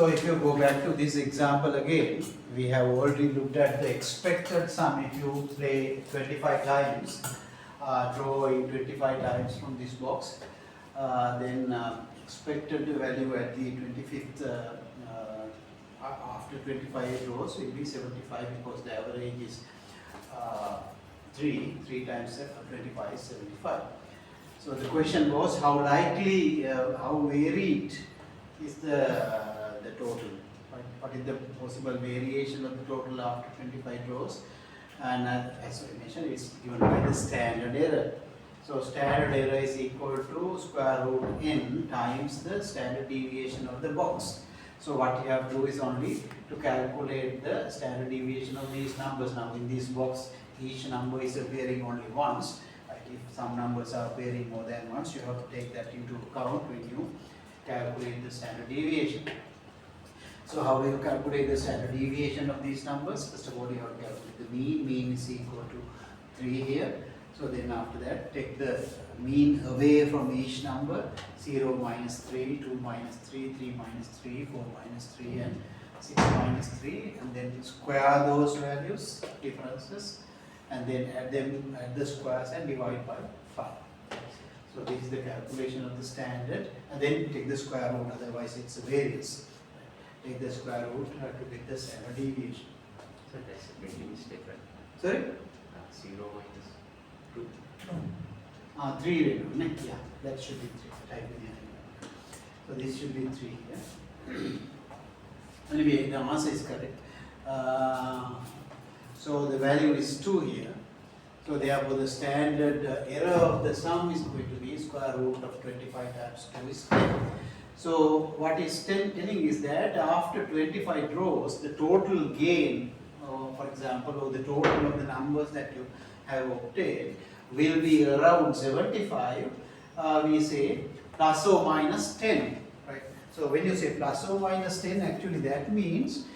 So if you go back to this example again, we have already looked at the expected sum. If you play 25 times, draw in 25 times from this box, then expected value at the 25th after 25 draws will be 75, because the average is 3 times 25 is 75. So the question was how likely, how varied is the total, right? What is the possible variation of the total after 25 draws? And as I mentioned, it's given by the standard error. So standard error is equal to square root n times the standard deviation of the box. So what you have to do is only to calculate the standard deviation of these numbers. Now in this box, each number is appearing only once. Right? If some numbers are appearing more than once, you have to take that into account when you calculate the standard deviation. So how do you calculate the standard deviation of these numbers? First of all, you have to calculate the mean. Mean is equal to 3 here. So then after that, take the mean away from each number. 0 minus 3, 2 minus 3, 3 minus 3, 4 minus 3 and 6 minus 3, and then square those values, differences, and then add them at the squares and divide by 5. So this is the calculation of the standard, and then take the square root, otherwise it's a variance. Take the square root to get the standard deviation. So that's making is different. Sorry? 0 minus 2. 3, yeah, that should be 3. Type in here. So this should be 3 here. Anyway, the answer is correct. So the value is 2 here. So therefore the standard error of the sum is going to be square root of 25 times 2 is 10. So what is telling is that after 25 draws, the total gain, for example, or the total of the numbers that you have obtained will be around 75. We say plus or minus 10, right? So when you say plus or minus 10, actually that means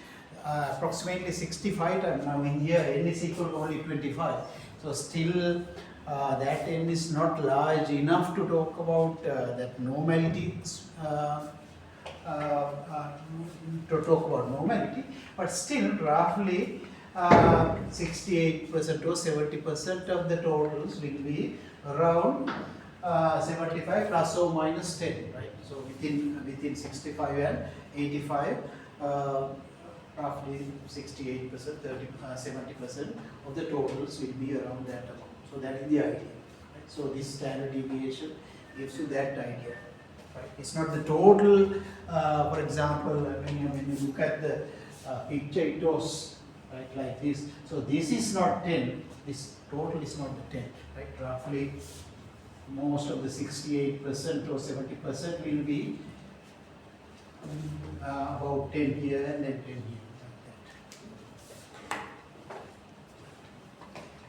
approximately 65 times. Now in here n is equal to only 25. So still that n is not large enough to talk about that normality, to talk about normality, but still roughly 68% or 70% of the totals will be around 75 plus or minus 10, right? So within 65 and 85, roughly 68%, 70% of the totals will be around that amount. So that is the idea. Right? So this standard deviation gives you that idea. Right? It's not the total. For example, when you look at the picture, it was right like this. So this is not 10. This total is not the 10. Right? Roughly, most of the 68% or 70% will be about 10 here and then 10 here.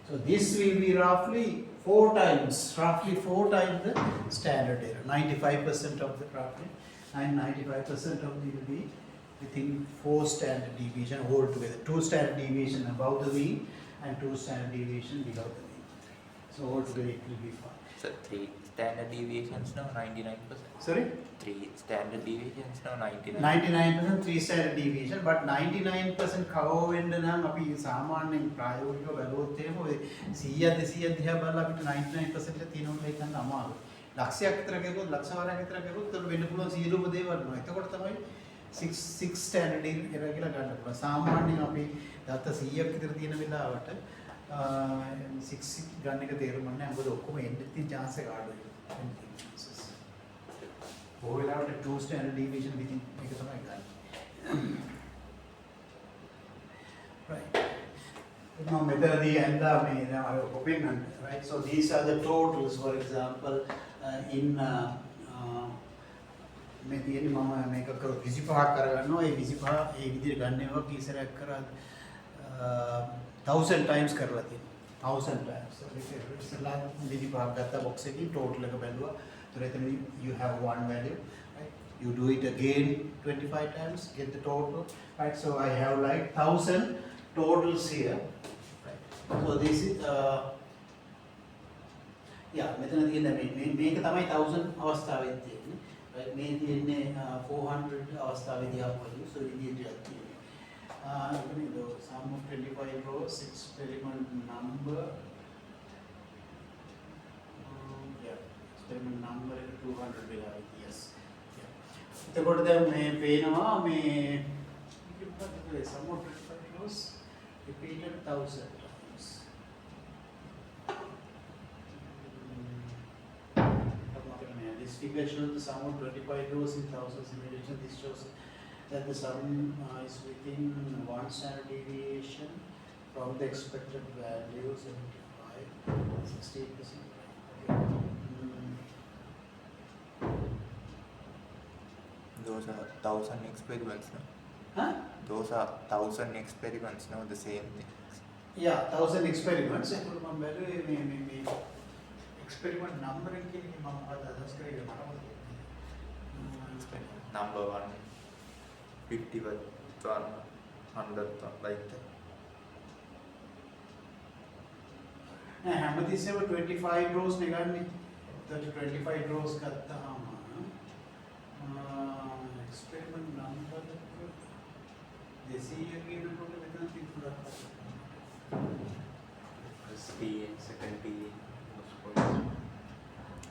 So this will be roughly 4 times the standard error. 95% of the roughly, and 95% of the will be within 4 standard deviation altogether. 2 standard deviation above the mean and 2 standard deviation below the mean. So altogether it will be 5. So 3 standard deviations now 99%. Sorry? 3 standard deviations now 99%. 99% 3 standard deviation, but 99% cover වෙන්න නම් අපි සාමාන්‍යයෙන් ප්‍රායෝගිකව බැලුවොත් එහෙම ඔය 100 200 දිහා බලලා අපිට 99% තියෙනවා කියන්න අමාරුයි. ලක්ෂයක් විතර ගෙවුවොත් ලක්ෂ වාරයක් විතර ගෙවුවොත් උතන වෙන්න පුළුවන් සියලුම දේවල් වෙනවා. එතකොට තමයි 6 standard error කියලා ගන්න පුළුවන්. සාමාන්‍යයෙන් අපි දත්ත 100ක් විතර තියෙන වෙලාවට 6 ගන්න එක තේරුම් ගන්න නැහැ. මොකද ඔක්කොම එන්න තියෙන chance එක අඩුයි. බොහෝ වෙලාවට 2 standard deviation within මේක තමයි ගන්න. Right. Now මෙතනදී ඇඳා මේ අර ඔපින් right. So these are the totals. For example, in මේ තියෙන්නේ මම මේක කර 25ක් කරගන්නවා. ඒ 25 ඒ විදිහට ගන්නවා කීසරයක් කරා 1000 times කරලා තියෙනවා. 1000 times. So ඉස්සෙල්ලා 25ක් ගත්ත box එකකින් total එක බැලුවා. So you have one value, right? You do it again 25 times, get the total, right? So I have like 1000 totals here, right? So this is yeah, මෙතන තියෙන මේක තමයි 1000 අවස්ථාවෙන් තියෙන්නේ. right? මේ තියෙන්නේ 400 අවස්ථාවේදී ආපහු so ඉදිරියට තියෙන්නේ. The sum of 25 rows, experiment number, experiment number 200 වෙලා yes. එතකොට දැන් මේ පේනවා මේ sum of 25 rows repeated 1000 times. This figure shows the sum of 25 rows in 1000 simulation. This shows that the sum is within 1 standard deviation from the expected value 75, 68%. Okay. Those are 1000 experiments, no? Huh? Those are 1000 experiments, no? The same thing. Yeah, 1000 experiments. එතකොට මම බැලුවේ මේ experiment number එක කියන එක මම අදහස් කරේ මට Number 1, 50th one, 100th one, like that. නෑ හැමතිස්සෙම 25 rows නේ ගන්නේ. 25 rows ගත්තාම experiment number 200 කියනකොට මෙතන තිබුණා. First T and second T, those points.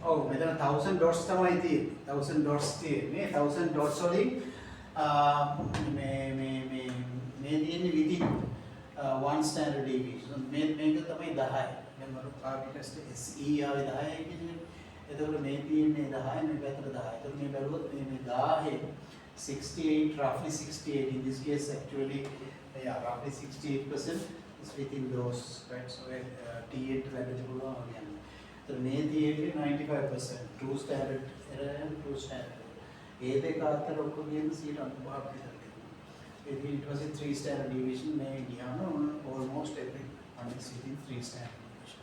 ඔව් මෙතන 1000 dots තමයි තියෙන්නේ. 1000 dots තියෙන්නේ. 1000 dots වලින් මේ තියෙන්නේ within 1 standard deviation. මේක තමයි 10. දැන් මම පාවිච්චි SE ආවේ 10යි කියන්නේ. එතකොට මේ තියෙන්නේ 10 මේ පැත්තට 10. එතකොට මේ බැලුවොත් මේ 10 68 roughly 68 in this case actually roughly 68% is within those, right? So T8 ලැබෙන්න පුළුවන්. So මේ තියෙන්නේ 95% true standard error and true standard. ඒ දෙක අතර ඔක්කොම කියන්නේ 95ක් විතර. It was a 3 standard deviation. මේ ගියාම almost every one is within 3 standard deviation.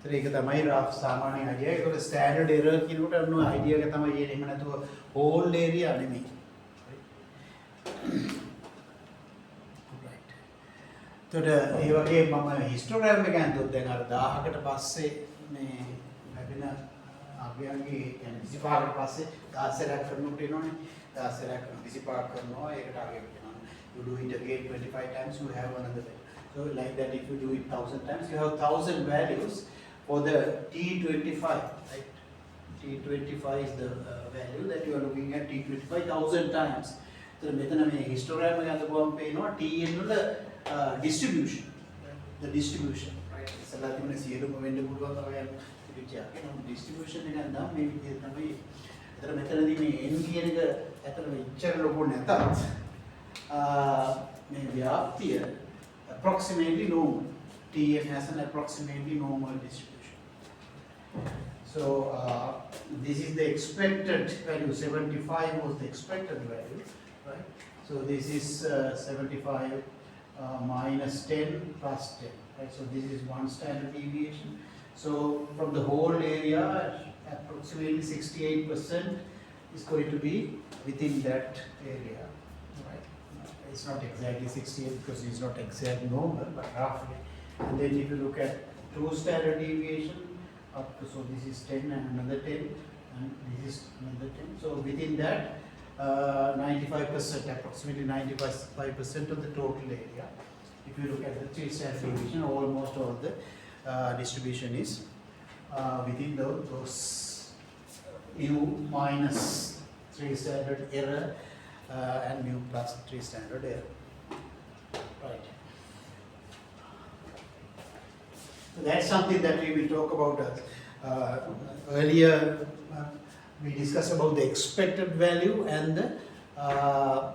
So ඒක තමයි rough සාමාන්‍ය idea. ඒකට standard error කියනකොට අන්න idea එක තමයි එන්නේ. එහෙම නැතුව whole area නෙමෙයි. Right. එතකොට ඒ වගේ මම histogram එක අන්තොත් දැන් අර 1000කට පස්සේ මේ ලැබෙන අභ්‍යංගේ කියන්නේ 25කට පස්සේ 10 සැරයක් කරනකොට එනවනේ 10 සැරයක් 25ක් කරනවා ඒකට අගය වෙනවා. You do it again 25 times, you have another value. So like that, if you do it 1000 times, you have 1000 values for the T25, right? T25 is the value that you are looking at, T25 1000 times. So මෙතන මේ histogram එක අදපුවම පේනවා Tn වල distribution, the distribution, right? ඉස්සලා තිබුණේ සියලුම වෙන්න පුළුවන් ඔය පිටියක්. ඒක distribution එක නම් මේ විදිහට තමයි. ඒතර මෙතනදී මේ n කියන එක ඇත්තටම ඉච්චර ලොකු නැතත් may vyaptiya approximately normal. Tn has an approximately normal distribution. So this is the expected value. 75 was the expected value, right? So this is 75 minus 10 plus 10, right? So this is 1 standard deviation. So from the whole area, approximately 68% is going to be within that area. It's not exactly 68 because it's not exactly normal, but roughly. And then if you look at 2 standard deviation, up to, so this is 10 and another 10, and this is another 10. So within that, 95%, approximately 95% of the total area. If you look at the 3 standard deviation, almost all the distribution is within those mu minus 3 standard error. And mu plus 3 standard error. Right. So that's something that we will talk about. Earlier, we discussed about the expected value and the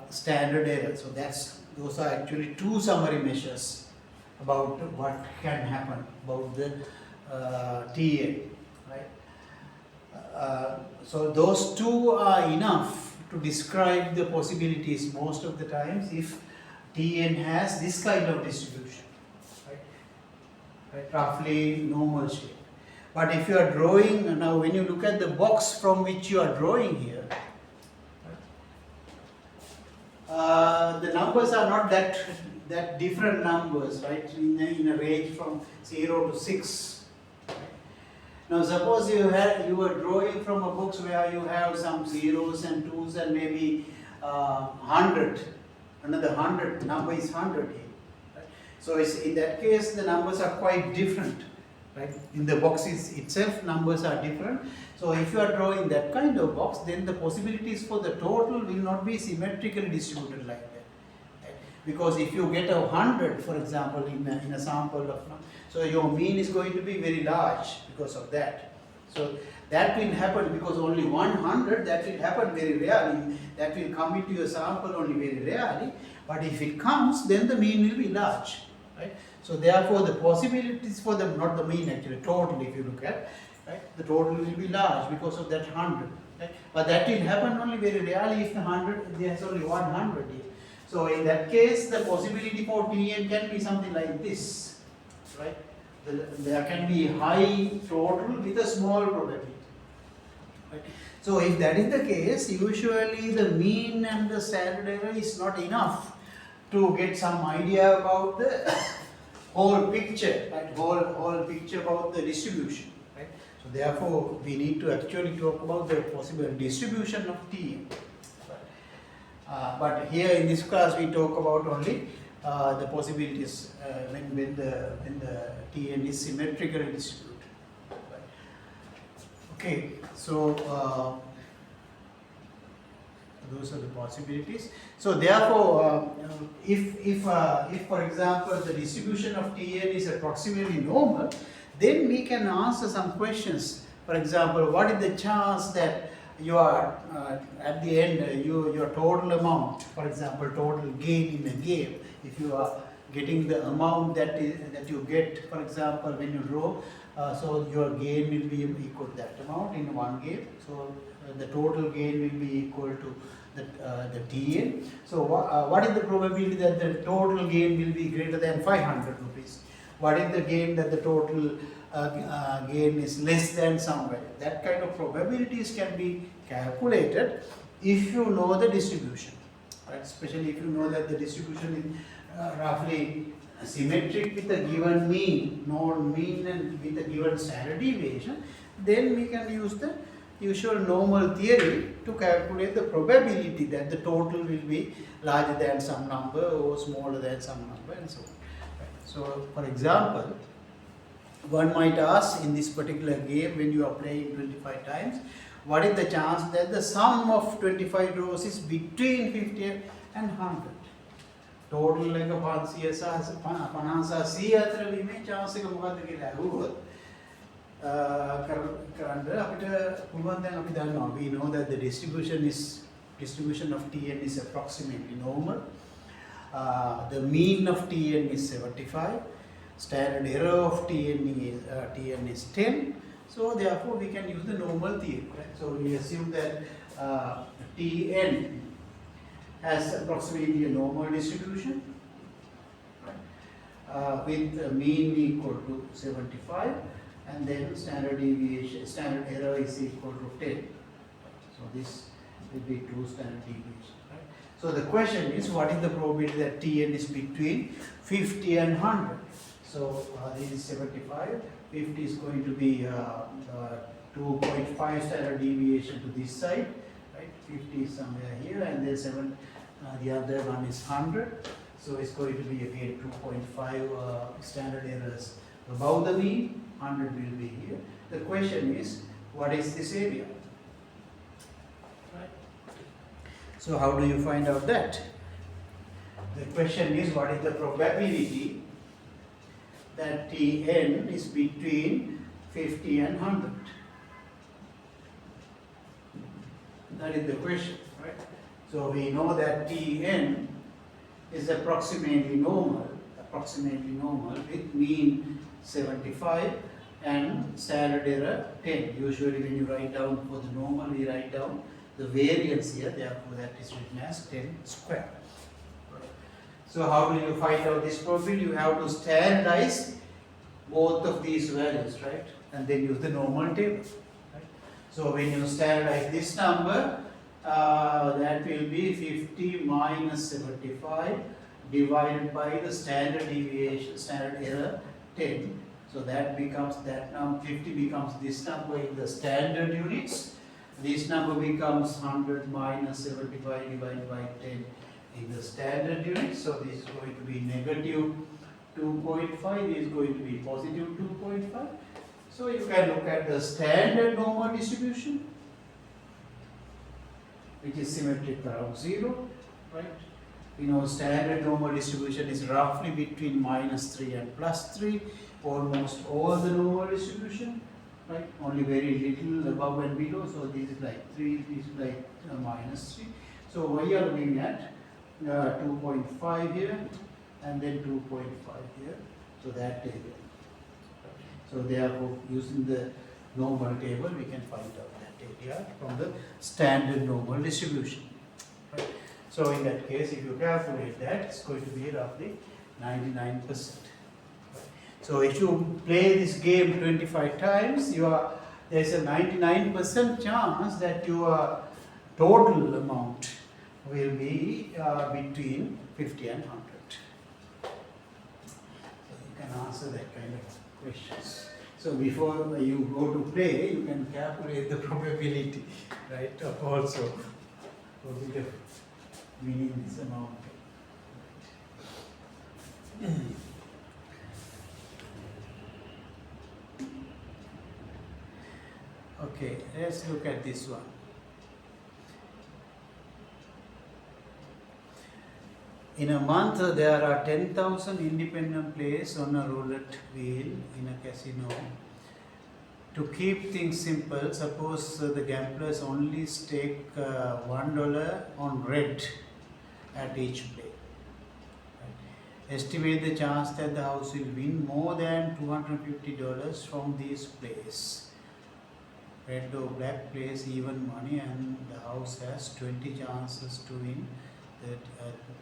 standard error. So those are actually 2 summary measures about what can happen about the TA. Right. So those 2 are enough to describe the possibilities most of the times if Tn has this kind of distribution, right? Roughly normal shape. But if you are drawing, now when you look at the box from which you are drawing here, the numbers are not that different numbers, right? In a range from 0 to 6. Now suppose you were drawing from a box where you have some zeros and twos and maybe 100, another 100, number is 100 here. Right? So in that case the numbers are quite different. Right? In the boxes itself numbers are different. So if you are drawing that kind of box, then the possibilities for the total will not be symmetrically distributed like that. Right? Because if you get 100, for example, in a sample of, so your mean is going to be very large because of that. So that will happen because only 100, that will happen very rarely. That will come into your sample only very rarely. But if it comes, then the mean will be large. Right? So therefore the possibilities for them, not the mean actually, total if you look at, right, the total will be large because of that 100. Right? But that will happen only very rarely if the 100, there is only 100 here. So in that case the possibility for Tn can be something like this. Right? There can be high total with a small probability. Right? So if that is the case, usually the mean and the standard error is not enough to get some idea about the whole picture, right? Whole picture about the distribution, right? So therefore, we need to actually talk about the possible distribution of Tn. But here in this class, we talk about only the possibilities when the Tn is symmetrically distributed. Right? Okay, so. Those are the possibilities. So therefore, if for example the distribution of Tn is approximately normal, then we can answer some questions. For example, what is the chance that you are at the end your total amount, for example, total gain in a game, if you are getting the amount that you get, for example, when you draw, so your gain will be equal to that amount in one game. So the total gain will be equal to the Tn. So what is the probability that the total gain will be greater than 500 rupees? What is the gain that the total gain is less than somewhere? That kind of probabilities can be calculated if you know the distribution. Right? Especially if you know that the distribution is roughly symmetric with a given mean, known mean, and with a given standard deviation, then we can use the usual normal theory to calculate the probability that the total will be larger than some number or smaller than some number and so on. Right. So for example, one might ask in this particular game, when you are playing 25 times, what is the chance that the sum of 25 draws is between 50 and 100? Total එක 500 සහ 50 100 අතර වීමේ chance එක මොකක්ද කියලා අහුවොත් කරන්න අපිට පුළුවන් දැන් අපි දන්නවා, we know that the distribution of Tn is approximately normal. The mean of Tn is 75. Standard error of Tn is 10. So therefore we can use the normal theory. Right? So we assume that Tn has approximately a normal distribution, right? With a mean equal to 75, and then standard error is equal to 10. So this will be true standard deviation. Right? So the question is, what is the probability that Tn is between 50 and 100? So this is 75. 50 is going to be 2.5 standard deviation to this side. Right? 50 is somewhere here, and then the other one is 100. So it's going to be again 2.5 standard errors above the mean. 100 will be here. The question is, what is this area? Right? So how do you find out that? The question is, what is the probability that Tn is between 50 and 100? That is the question, right? So we know that Tn is approximately normal with mean 75 and standard error 10. Usually when you write down for the normal, we write down the variance here, therefore that is written as 10 square. So how do you find out this probability? You have to standardize both of these values, right? And then use the normal table. Right? So when you standardize this number, that will be 50 minus 75 divided by the standard deviation, standard error 10. So that becomes that number 50 becomes this number in the standard units. This number becomes 100 minus 75 divided by 10 in the standard units. So this is going to be negative 2.5. This is going to be positive 2.5. So you can look at the standard normal distribution, which is symmetric around 0, right? We know standard normal distribution is roughly between -3 and +3, almost all the normal distribution, right? Only very little above and below, so this is like 3, this is like -3. So we are looking at 2.5 here and then 2.5 here, so that area. So therefore, using the normal table, we can find out that area from the standard normal distribution. Right? So in that case, if you calculate that, it's going to be roughly 99%. So if you play this game 25 times, there's a 99% chance that your total amount will be between 50 and 100. So you can answer that kind of questions. So before you go to play, you can calculate the probability, right, of also probability of winning this amount. Okay, let's look at this one. In a month, there are 10,000 independent players on a roulette wheel in a casino. To keep things simple, suppose the gamblers only stake $1 on red at each play. Right? Estimate the chance that the house will win more than $250 from these plays. Red or black plays even money, and the house has 20 chances to win.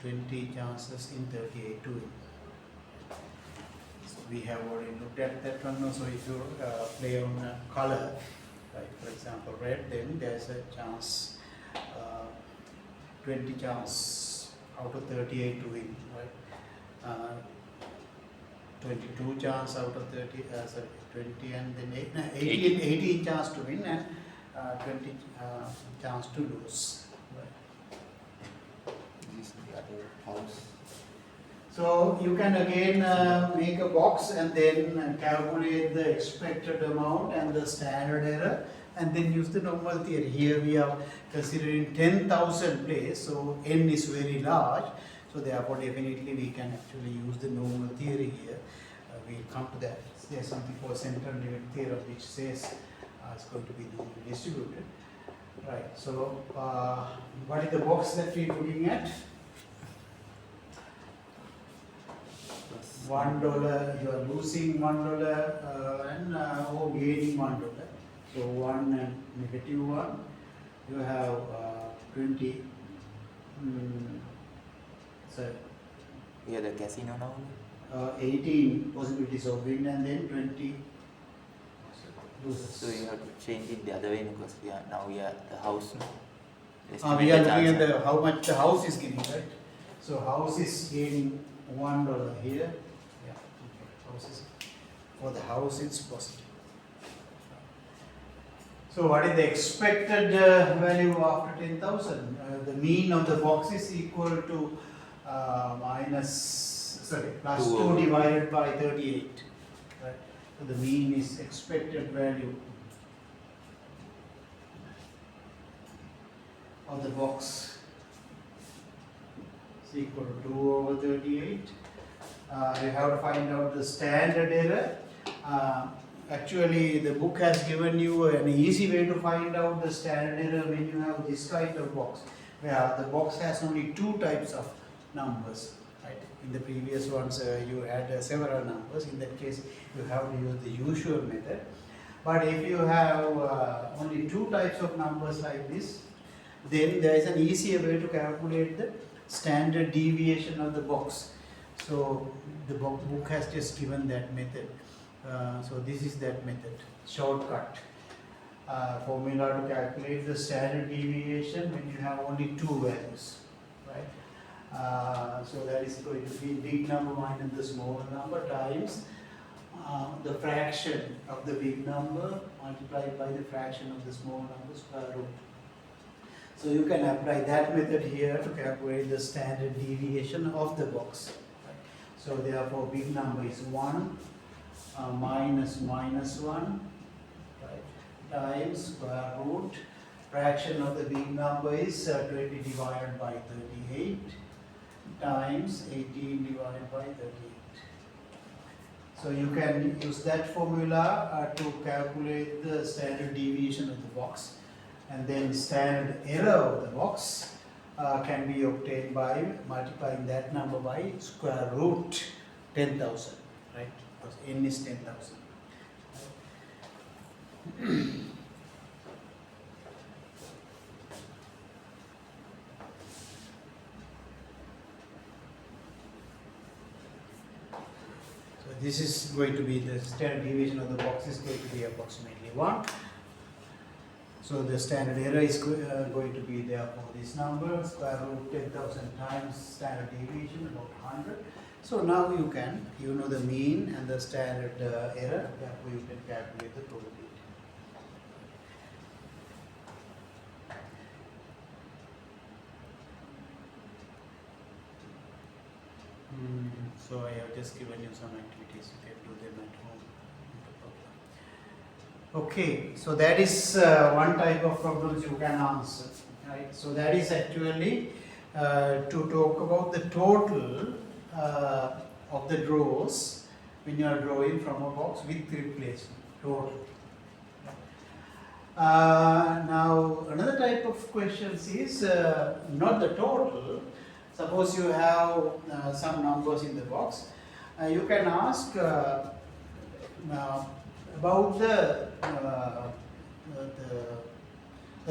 20 chances in 38 to win. So we have already looked at that one. So if you play on a color, right, for example red, then there's a chance, 20 chance out of 38 to win, right? 22 chance out of 30, 20 and then 18 chance to win and 20 chance to lose. House. So you can again make a box and then calculate the expected amount and the standard error and then use the normal theory. Here we are considering 10,000 plays, so n is very large, so therefore definitely we can actually use the normal theory here. We'll come to that. There's something called central limit theorem which says it's going to be normally distributed. Right, so what is the box that we're looking at? $1, you are losing $1 and or gaining $1. So 1 and negative 1, you have 20. Sorry. Yeah, the casino now. 18 possibilities of win and then 20 losses. So you have to change it the other way because we are at the house now. We are looking at how much the house is gaining, right? So house is gaining $1 here. Yeah, okay. For the house it's positive. So what is the expected value after 10,000? The mean of the box is equal to plus 2 divided by 38. Right? So the mean is expected value of the box is equal to 2 over 38. You have to find out the standard error. Actually, the book has given you an easy way to find out the standard error when you have this kind of box, where the box has only 2 types of numbers. Right? In the previous ones, you had several numbers. In that case, you have to use the usual method. But if you have only 2 types of numbers like this, then there is an easier way to calculate the standard deviation of the box. So the book has just given that method. So this is that method, shortcut formula to calculate the standard deviation when you have only 2 values, right? So that is going to be big number minus the small number times the fraction of the big number multiplied by the fraction of the small number square root. So you can apply that method here to calculate the standard deviation of the box. Right? So therefore big number is 1 minus 1, right, times square root. Fraction of the big number is 20 divided by 38 times 18 divided by 38. So you can use that formula to calculate the standard deviation of the box, and then standard error of the box can be obtained by multiplying that number by square root 10,000, right? Because n is 10,000. This is going to be the standard deviation of the box is going to be approximately 1. So the standard error is going to be therefore this number, square root 10,000 times standard deviation, about 100. So now you know the mean and the standard error, therefore you can calculate the probability. So I have just given you some activities, you can do them at home. Okay, so that is one type of problems you can answer, right? So that is actually to talk about the total of the draws when you are drawing from a box with replacement, total. Now another type of questions is not the total. Suppose you have some numbers in the box, you can ask about the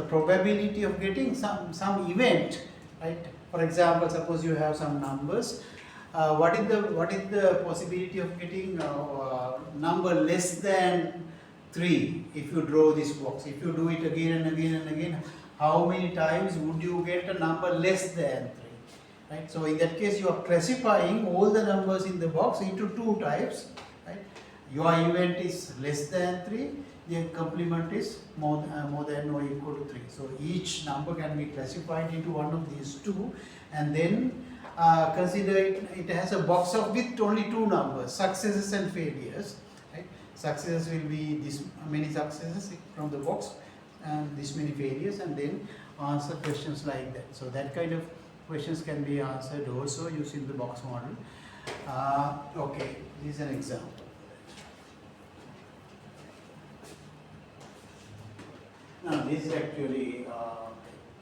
probability of getting some event, right? For example, suppose you have some numbers. What is the possibility of getting number less than 3 if you draw this box? If you do it again and again and again, how many times would you get a number less than 3? Right? So in that case, you are classifying all the numbers in the box into 2 types. Right? Your event is less than 3, the complement is more than or equal to 3. So each number can be classified into one of these 2, and then consider it has a box of with only 2 numbers, successes and failures. Right? Successes will be this many successes from the box and this many failures, and then answer questions like that. So that kind of questions can be answered also using the box model. Okay, this is an example. Now this is actually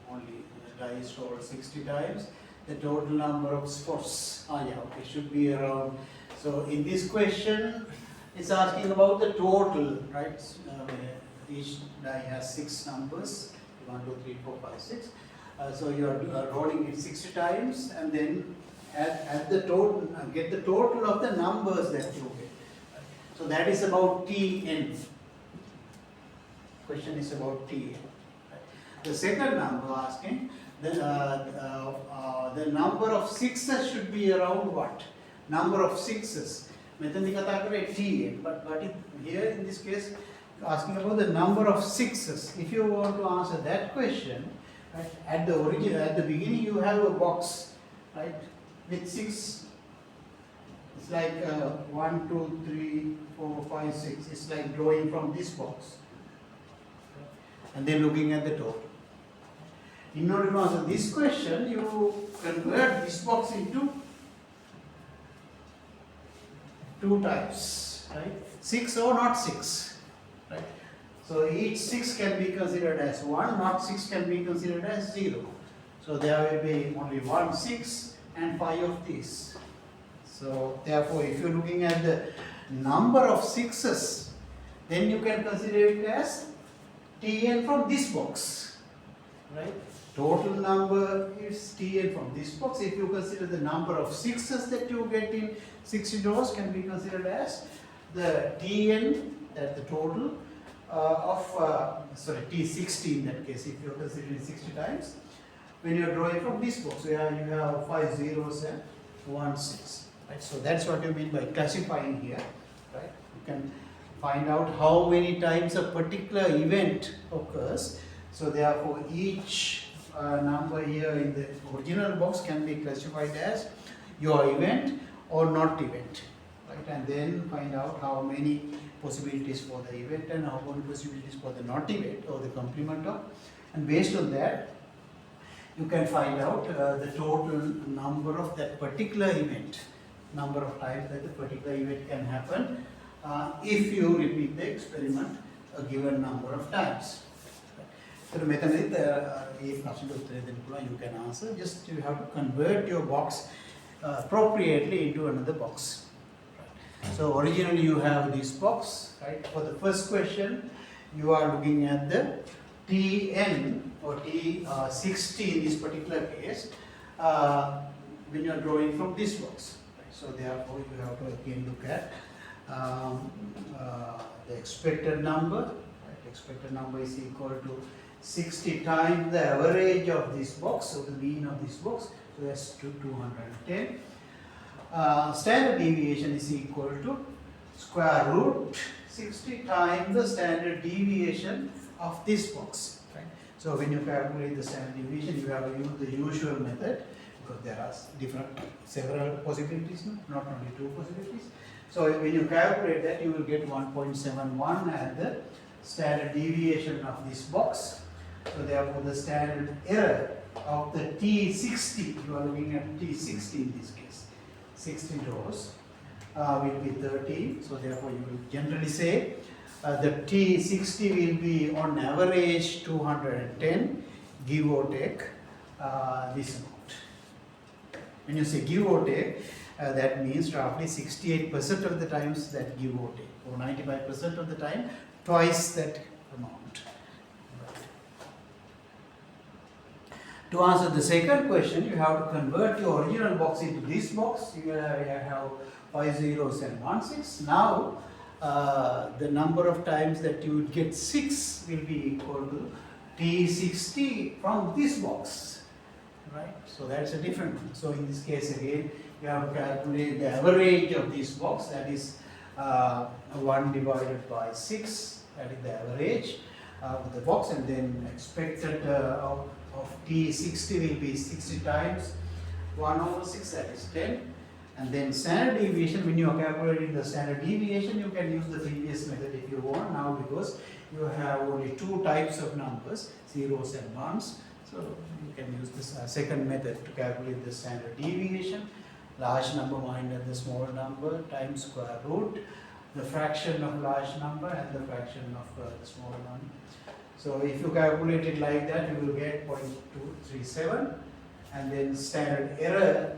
only the dice rolled 60 times. The total number of spots, okay, should be around. So in this question, it's asking about the total, right? Each die has 6 numbers, 1, 2, 3, 4, 5, 6. So you are rolling it 60 times, and then add the total, get the total of the numbers that you get. So that is about Tn. Question is about Tn. The second number asking the number of sixes should be around what? Number of sixes. Tn, but here in this case asking about the number of sixes. If you want to answer that question, right, at the beginning you have a box, right, with 6. It's like 1, 2, 3, 4, 5, 6. It's like drawing from this box, and then looking at the total. In order to answer this question, you convert this box into 2 types, right? 6 or not 6, right? So each 6 can be considered as 1, not 6 can be considered as 0. So there will be only 1 6 and 5 of these. So therefore, if you're looking at the number of sixes, then you can consider it as Tn from this box, right? Total number is Tn from this box. If you consider the number of sixes that you get in 60 draws, can be considered as the Tn, that the total T60 in that case, if you are considering 60 times, when you are drawing from this box, where you have 5 zeros and 1 6. Right? So that's what you mean by classifying here, right? You can find out how many times a particular event occurs. So therefore each number here in the original box can be classified as your event or not event, right? And then find out how many possibilities for the event and how many possibilities for the not event or the complement of, and based on that you can find out the total number of that particular event, number of times that the particular event can happen if you repeat the experiment a given number of times. So මෙතනදිත් මේ ප්‍රශ්නෙට උත්තර දෙන්න පුළුවන්, you can answer. Just you have to convert your box appropriately into another box. So originally you have this box, right? For the first question, you are looking at the Tn or T60 in this particular case when you are drawing from this box. Right? So therefore you have to again look at the expected number. Right? Expected number is equal to 60 times the average of this box, so the mean of this box, so that's 210. Standard deviation is equal to square root 60 times the standard deviation of this box. Right? So when you calculate the standard deviation, you have to use the usual method because there are several possibilities, not only two possibilities. So when you calculate that, you will get 1.71 as the standard deviation of this box. So therefore the standard error of the T60, you are looking at T60 in this case, 60 rows will be 13. So therefore you will generally say the T60 will be on average 210, give or take this amount. When you say give or take, that means roughly 68% of the times that give or take, or 95% of the time twice that amount. To answer the second question, you have to convert your original box into this box. You have 5 zeros and 1 6. Now, the number of times that you would get 6 will be equal to T60 from this box, right? So that's a different one. So in this case again, you have to calculate the average of this box, that is 1 divided by 6, that is the average of the box, and then expected of T60 will be 60 times 1 over 6, that is 10. And then standard deviation, when you are calculating the standard deviation, you can use the previous method if you want now, because you have only two types of numbers, zeros and ones. So you can use this second method to calculate the standard deviation, large number minus the small number times square root, the fraction of large number and the fraction of the small number. So if you calculate it like that, you will get 0.237, and then standard error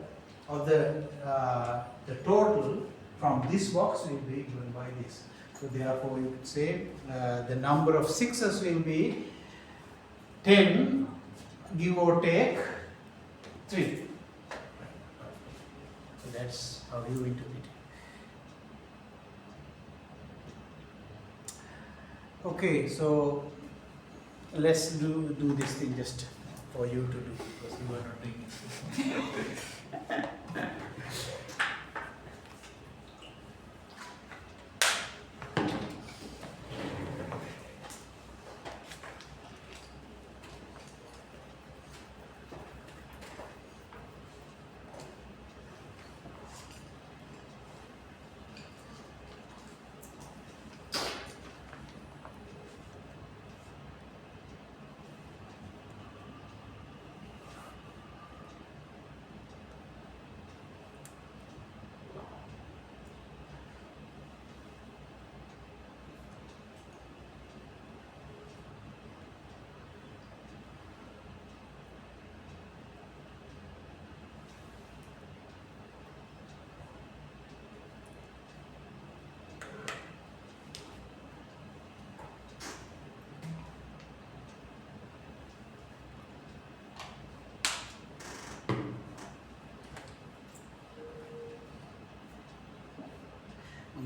of the total from this box will be given by this. So therefore you could say the number of sixes will be 10, give or take 3. So that's how you interpret it. Okay, so let's do this thing just for you to do, because you are not doing it.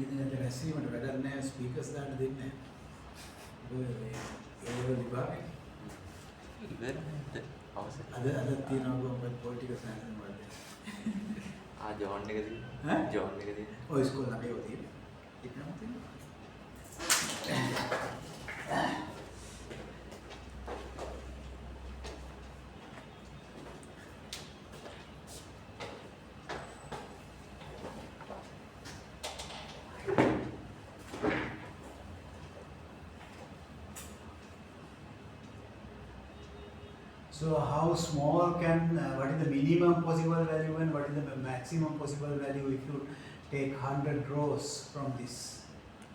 ඉතින් රැසීමට වැඩක් නැහැ, speakers දාන්න දෙන්නේ නැහැ. ඒක විභාගය. ඉවරද? අවසන්. අද තියෙනවා කොහොමද පොලිටිකල් සයන්ස් වලදී. ජෝන් එකදී. ඈ? ජෝන් එකදී. ඔය ඉස්කෝලේ ළඟ ඒවා තියෙනවා. So how small can, what is the minimum possible value and what is the maximum possible value if you take 100 rows from this?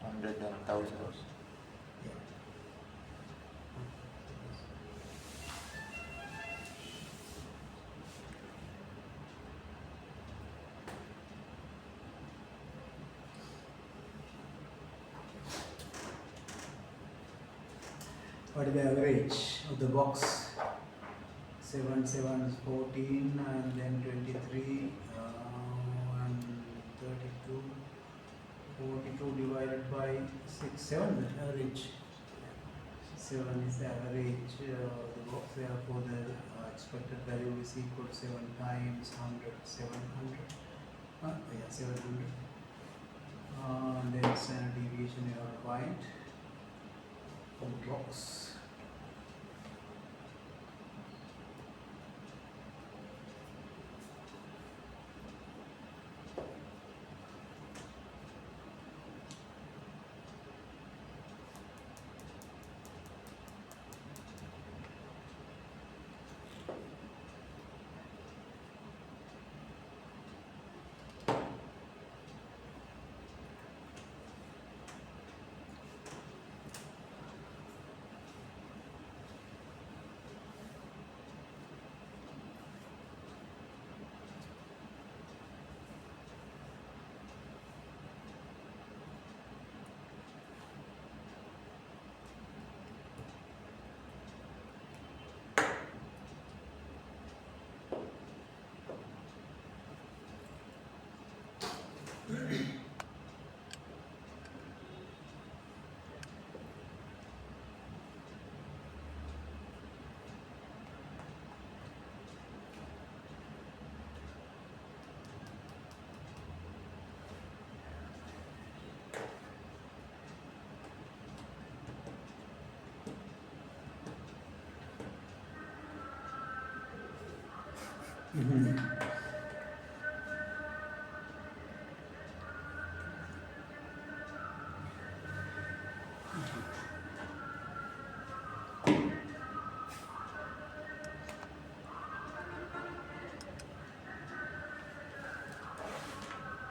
100 and 1000 rows. Yeah. What is the average of the box? 7, 7 is 14 and then 23 and 32. 42 divided by 6, 7 the average. 7 is the average the box, therefore the expected value is equal to 7 times 100, 700. Yeah, 700. And then standard deviation you have to find from the box.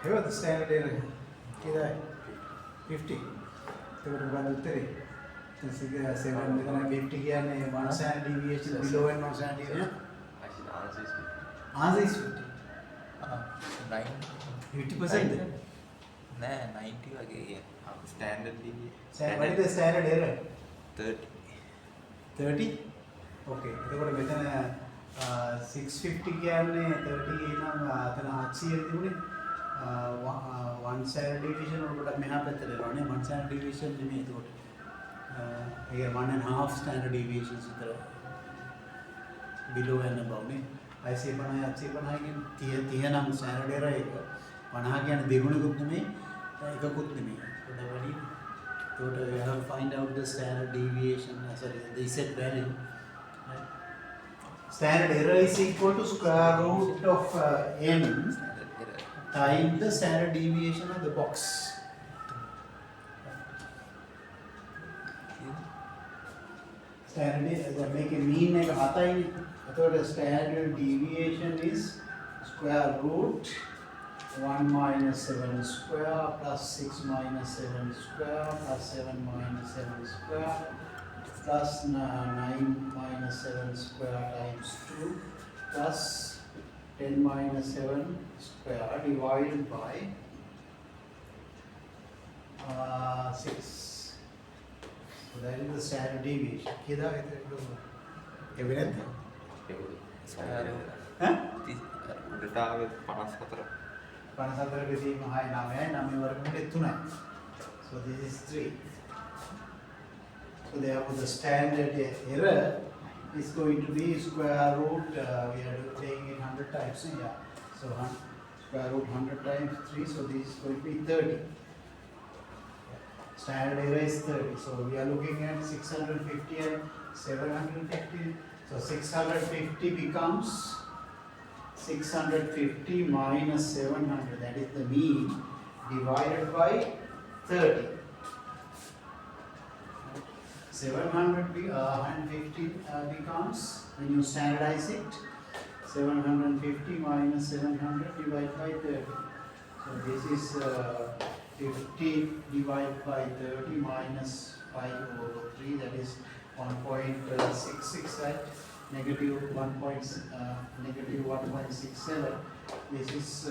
Here the standard error. Kida 50. එතකොට මොකද උත්තරේ? 7 මෙතන 50 කියන්නේ 1 standard deviation below and 1 standard deviation. Actually, the answer is 50. Answer is 50. 50%. නෑ 90 වගේ කියන්නේ. Standard ඩීවි. What is the standard error? 30. 30? Okay. එතකොට මෙතන 650 කියන්නේ 30 නම් අතන 800 තිබුණේ. 1 standard deviation වලට මෙහා පැත්තට යනවානේ 1 standard deviation නෙමෙයි එතකොට. ඒ 1.5 standard deviations විතර below and above නේ. 650 850 කියන්නේ 30 නම් standard error එක. 50 කියන්නේ දෙගුණෙකුත් නෙමෙයි එකකුත් නෙමෙයි. ඒකට වැඩි. ඒකට we have to find out the standard deviation, sorry, the Z value. Right? Standard error is equal to square root of n times the standard deviation of the box. Standard make a mean එක 7යිනේ. එතකොට standard deviation is square root 1 minus 7 square plus 6 minus 7 square plus 7 minus 7 square plus 9 minus 7 square times 2 plus 10 minus 7 square divided by 6. So that is the standard deviation. Kida evident? Square Huh? උඩට ආවේ 54. 54 බෙදීම 6 9යි 9 වර්ගමූලය 3යි. So this is 3. So therefore the standard error is going to be square root, we are taking it 100 times, yeah. So square root 100 times 3, so this is going to be 30. standard error is 30. So we are looking at 650 and 750. So 650 becomes 650 minus 700, that is the mean, divided by 30. 750 becomes, when you standardize it, 750 minus 700 divided by 30. So this is 50 divided by 30 minus 5 over 3, that is 1.66, right? Negative 1.67. This is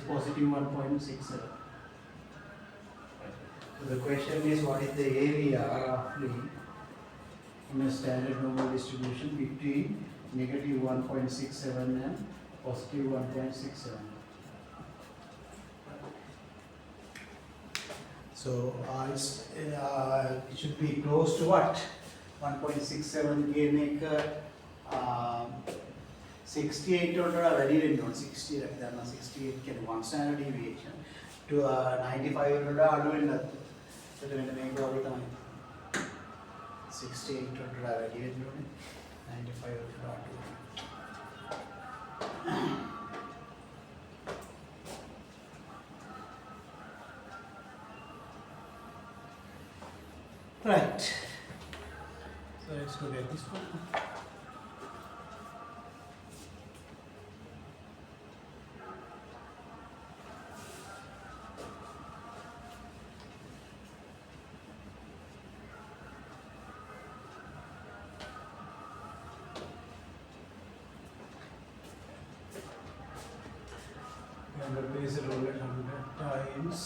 positive 1.67. So the question is, what is the area roughly in a standard normal distribution between negative 1.67 and positive 1.67? So it should be close to what? 1.67 කියන එක 68 වලට වැඩි වෙන්න ඕන. 60 දන්නා 68 කියන්නේ 1 standard deviation to 95 වලට අඩු වෙන්න. ඒකට මෙන්න මේක වගේ තමයි. 68 වලට වැඩි වෙන්න ඕනේ. 95 වලට අඩු වෙන්න. Right. So let's look at this one. And replace the roulette 100 times,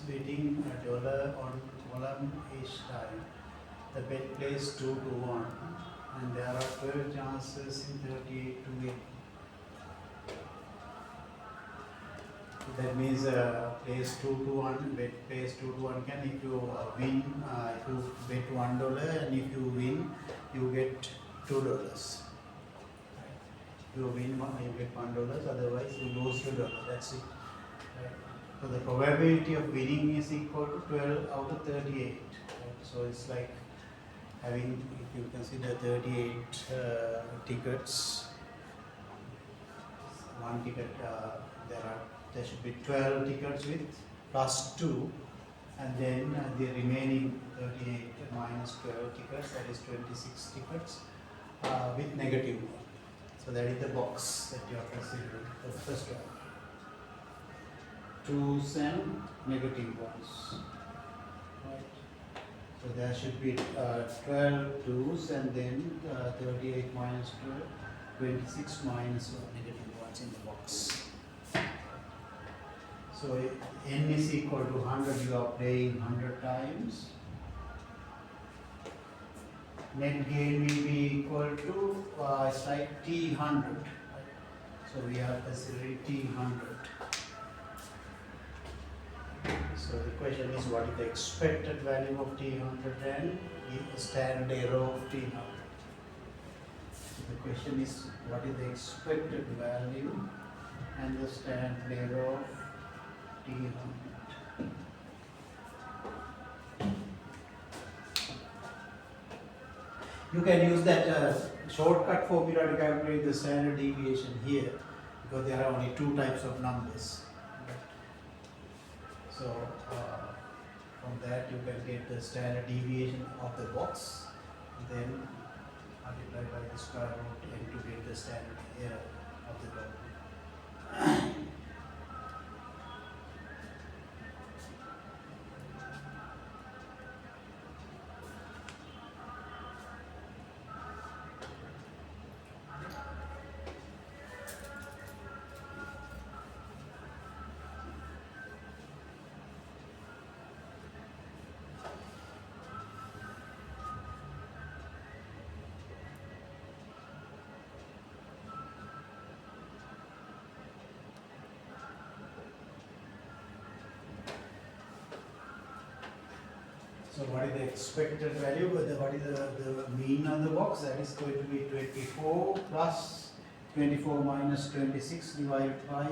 betting $1 on column each time. The bet plays 2 to 1, and there are 12 chances in 38 to win. That means plays 2 to 1, bet plays 2 to 1 can, if you win, if you bet $1 and if you win, you get $2. If you win one, you get $1, otherwise you lose $2. That's it. Right? So the probability of winning is equal to 12 out of 38. Right? So it's like having, if you consider 38 tickets, one ticket, there should be 12 tickets with plus 2, and then the remaining 38 minus 12 tickets, that is 26 tickets with negative 1. So that is the box that you are considering, the first one. 2s and negative 1s. Right. So there should be 12 2s and then 38 minus 12, 26 minus negative 1s in the box. So n is equal to 100, you are playing 100 times. Net gain will be equal to, it's like T100. So we are considering T100. So the question is, what is the expected value of T100 and the standard error of T100? So the question is, what is the expected value and the standard error of T100? You can use that shortcut formula to calculate the standard deviation here, because there are only 2 types of numbers. So from that you can get the standard deviation of the box, then multiply by the square root and to get the standard error of the box. So what is the expected value? What is the mean on the box? That is going to be 24 plus 24 minus 26 divided by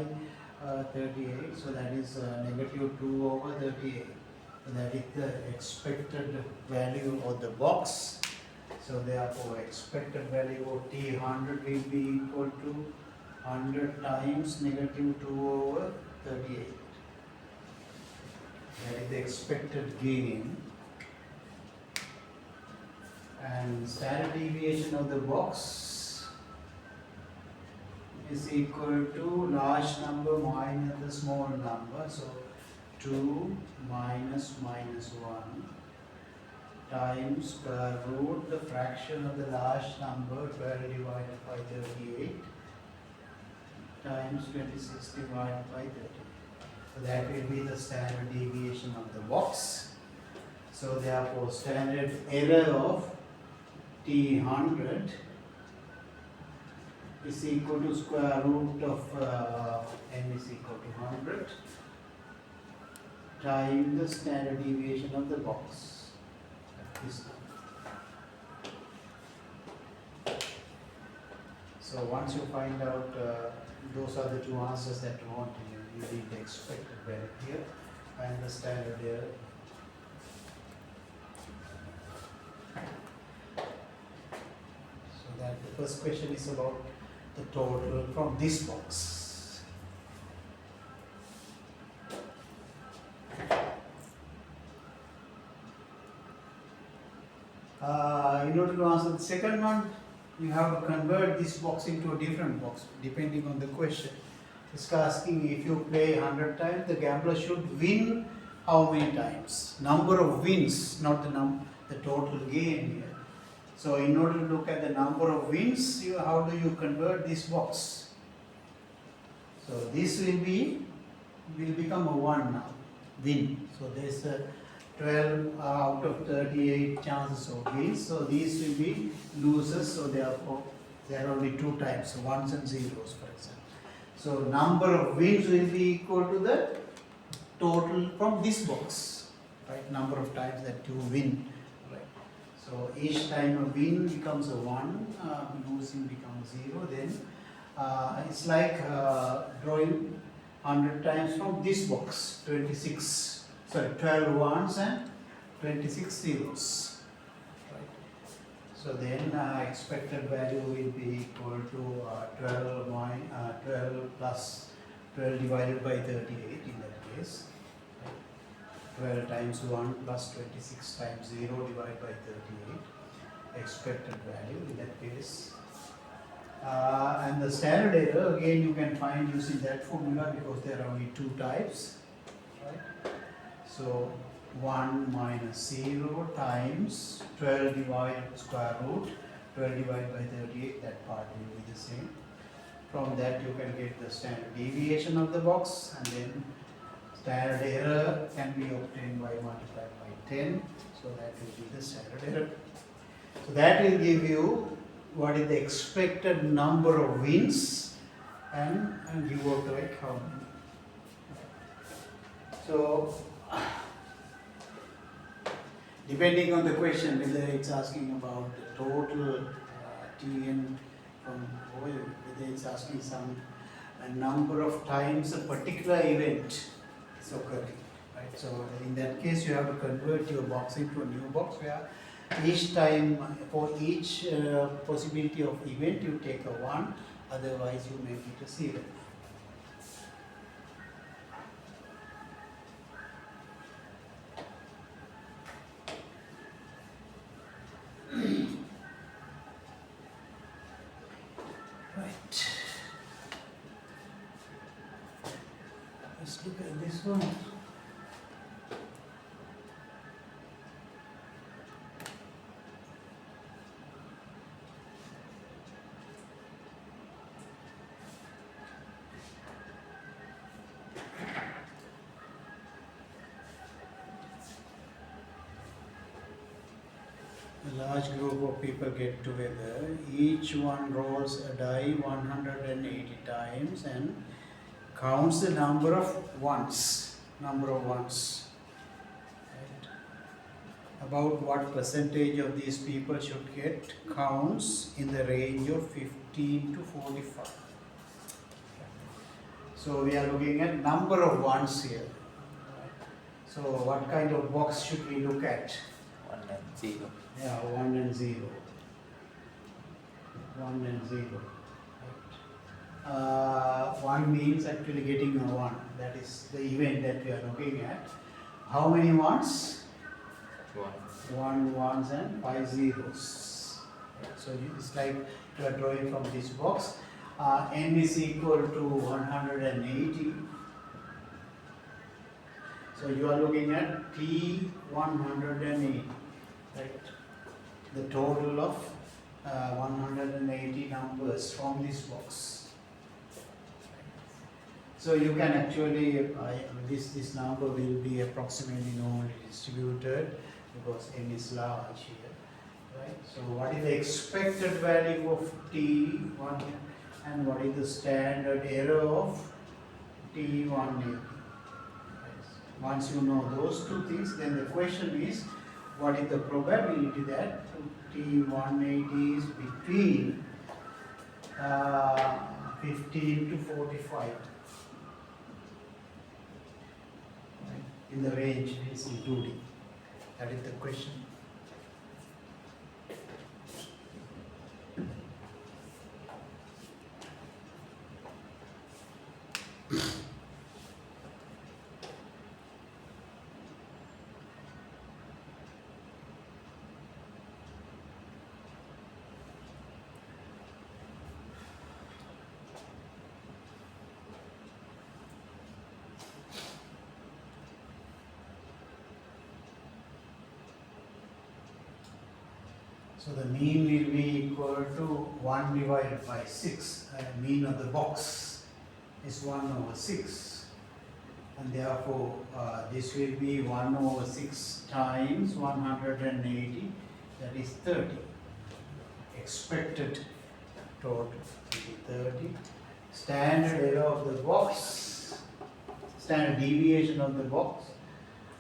38, so that is negative 2 over 38. So that is the expected value of the box. So therefore expected value of T100 will be equal to 100 times negative 2 over 38. That is the expected gain. And standard deviation of the box is equal to large number minus the small number. So 2 minus 1 times square root the fraction of the large number 12 divided by 38 times 26 divided by 30. So that will be the standard deviation of the box. So therefore standard error of T100 is equal to square root of n is equal to 100 times the standard deviation of the box. This number. So once you find out those are the two answers that you want, you need the expected value here and the standard error. So that the first question is about the total from this box. In order to answer the second one, you have to convert this box into a different box depending on the question. It's asking if you play 100 times, the gambler should win how many times? Number of wins, not the total gain here. So in order to look at the number of wins, how do you convert this box? So this will become a 1 now, win. So there's a 12 out of 38 chances of wins. So these will be losers. So therefore there are only 2 times, so ones and zeros for example. So number of wins will be equal to the total from this box, right? Number of times that you win, right? So each time a win becomes a 1, losing becomes 0. Then it's like drawing 100 times from this box, 12 ones and 26 zeros, right? So then expected value will be equal to 12 plus 12 divided by 38 in that case, right? 12 times 1 plus 26 times 0 divided by 38, expected value in that case. And the standard error again you can find using that formula because there are only 2 types, right? So 1 minus 0 times 12 divided square root 12 divided by 38, that part will be the same. From that you can get the standard deviation of the box, and then standard error can be obtained by multiplied by 10. So that will be the standard error. So that will give you what is the expected number of wins and give out like how many. So depending on the question, whether it's asking about the total TN from oil, whether it's asking some number of times a particular event is occurring, right? So in that case, you have to convert your box into a new box where each time for each possibility of event you take a 1, otherwise you make it a 0. Right. Let's look at this one. A large group of people get together, each one rolls a die 180 times and counts the number of ones. Right? About what percentage of these people should get counts in the range of 15 to 45. So we are looking at number of ones here. So what kind of box should we look at? 1 and 0. Yeah, 1 and 0. 1 and 0. Right. 1 means actually getting a 1. That is the event that we are looking at. How many ones? 1. 1 ones and 5 zeros. Right. So it's like you are drawing from this box. N is equal to 180. So you are looking at T180, right? The total of 180 numbers from this box. So you can actually, this number will be approximately normally distributed because n is large here, right? So what is the expected value of T1 and what is the standard error of T180? Once you know those two things, then the question is, what is the probability that T180 is between 15 to 45? Right? In the range it is including. That is the question. So the mean will be equal to 1 divided by 6. Mean of the box is 1 over 6. And therefore this will be 1 over 6 times 180, that is 30. Expected total will be 30. Standard error of the box, standard deviation of the box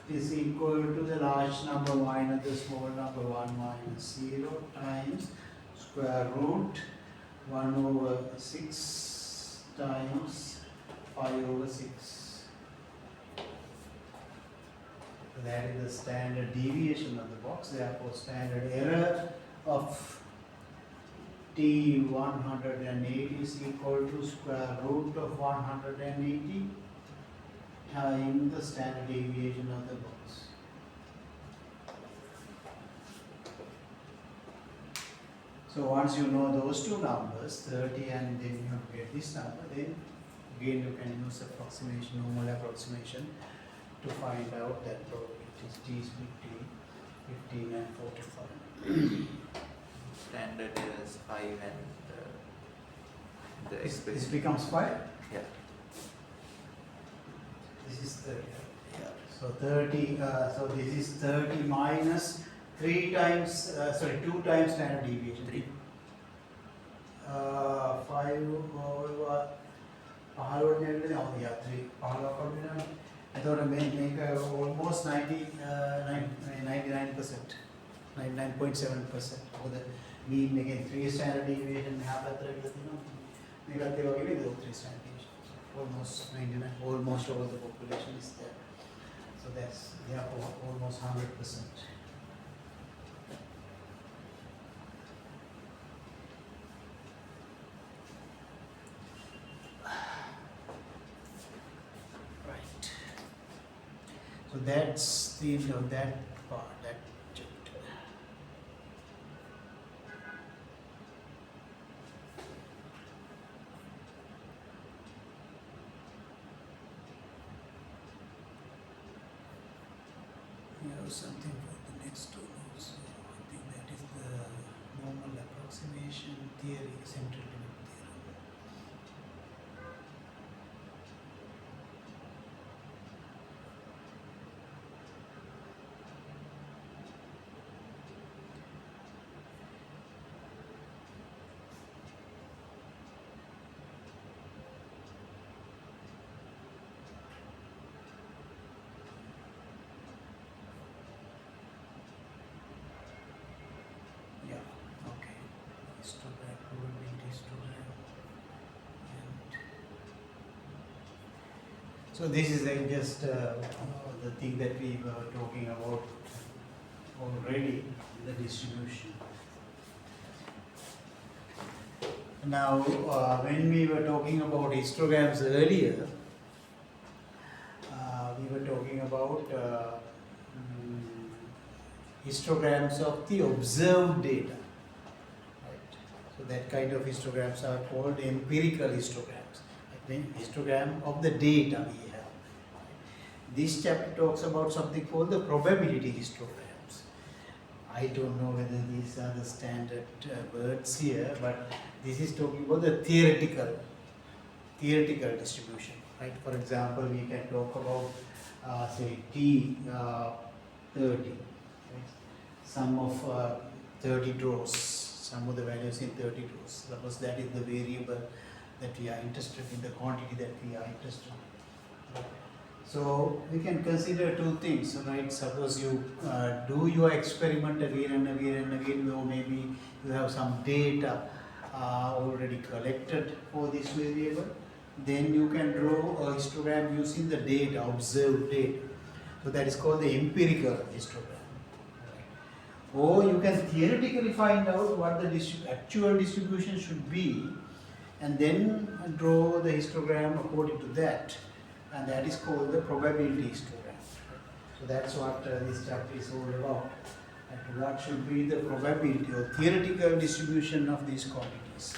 is equal to the large number minus the small number 1 minus 0 times square root 1 over 6 times 5 over 6. So that is the standard deviation of the box. Therefore, standard error of T180 is equal to square root of 180 times the standard deviation of the box. So once you know those two numbers, 30 and then you get this number, then again you can use approximation, normal approximation to find out that probability T is between 15 and 45. Standard is 5 and the This expression. becomes 5. Yeah. This is 30. Yeah. So 30, so this is 30 minus 2 times standard deviation. 3. 5 over 15 නෙවෙයි oh yeah 3 15 වගේ එතකොට මේක almost 99%. 99.7%. මොකද mean එකෙන් 3 standard deviation මෙහා පැත්තට ගිහලා තියෙනවා. මේකත් ඒ වගේ නේද 3 standard deviation. Almost 99, almost all the population is there. So that's therefore almost 100%. Right. So that's the end of that part, that chapter. We have something for the next one also. I think that is the normal approximation theory, central limit theorem. Yeah, okay. Histogram, probability histogram. So this is like just the thing that we were talking about already, the distribution. Now, when we were talking about histograms earlier, we were talking about histograms of the observed data. Right? So that kind of histograms are called empirical histograms. Like the histogram of the data we have. This chapter talks about something called the probability histograms. I don't know whether these are the standard words here, but this is talking about the theoretical distribution. Right? For example, we can talk about say T 30. Right? Sum of 30 rows, sum of the values in 30 rows. Suppose that is the variable that we are interested in, the quantity that we are interested in. So we can consider two things, right? Suppose you do your experiment again and again and again, or maybe you have some data already collected for this variable. Then you can draw a histogram using the data, observed data. So that is called the empirical histogram. Or you can theoretically find out what the actual distribution should be and then draw the histogram according to that. And that is called the probability histogram. So that's what this chapter is all about. And what should be the probability or theoretical distribution of these quantities.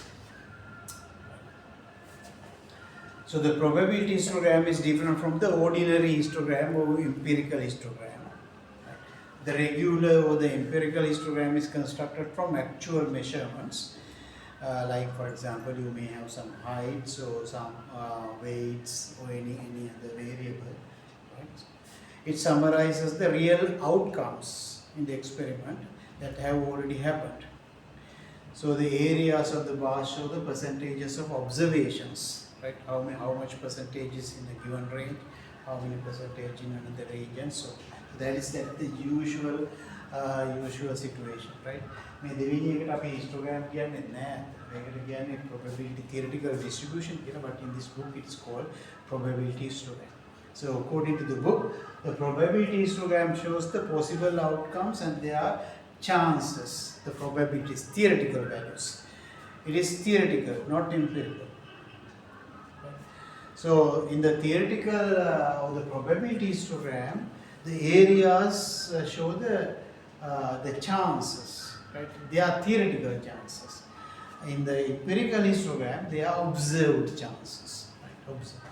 So the probability histogram is different from the ordinary histogram or empirical histogram. The regular or the empirical histogram is constructed from actual measurements. Like for example, you may have some heights or some weights or any other variable. Right? It summarizes the real outcomes in the experiment that have already happened. So the areas of the bars show the percentages of observations, right? How much percentage is in a given range, how many percentage in another range, and so on. That is the usual situation, right? මේ දෙවෙනි එකට අපි histogram කියන්නේ නැහැ. මේකට කියන්නේ probability theoretical distribution කියලා, but in this book it is called probability histogram. So according to the book, the probability histogram shows the possible outcomes and their chances, the probabilities, theoretical values. It is theoretical, not empirical. So in the theoretical or the probability histogram, the areas show the chances, right? They are theoretical chances. In the empirical histogram, they are observed chances, right? Observed.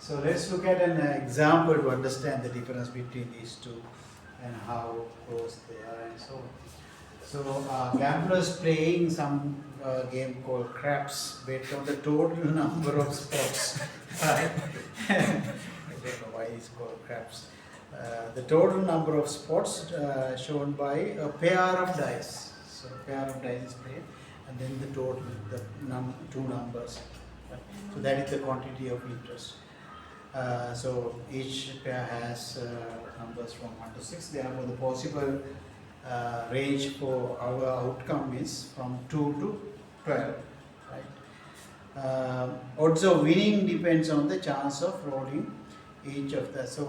So let's look at an example to understand the difference between these two and how close they are and so on. So gamblers playing some game called craps bet on the total number of spots. Right? I don't know why it's called craps. The total number of spots shown by a pair of dice. So a pair of dice is played, and then the total, the two numbers. Right? So that is the quantity of interest. So each pair has numbers from 1 to 6. Therefore, the possible range for our outcome is from 2 to 12. Right? Odds of winning depends on the chance of rolling each of the. So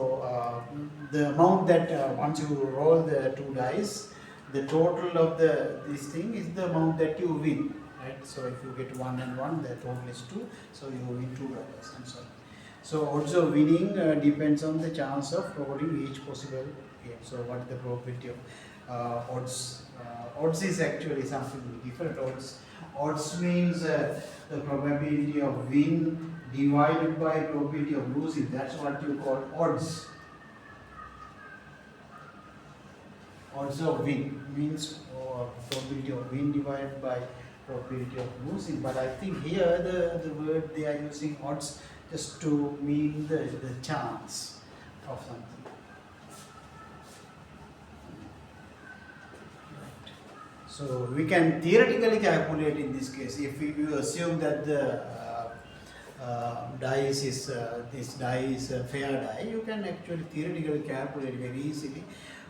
the amount that once you roll the two dice, the total of this thing is the amount that you win. Right? So if you get 1 and 1, the total is 2. So you win $2 and so on. So odds of winning depends on the chance of rolling each possible game. So what is the probability of odds? Odds is actually something different. Odds means the probability of win divided by probability of losing. That's what you call odds. Odds of win means probability of win divided by probability of losing. But I think here the word they are using odds just to mean the chance of something. So we can theoretically calculate in this case. If you assume that the dice is this die is a fair die, you can actually theoretically calculate very easily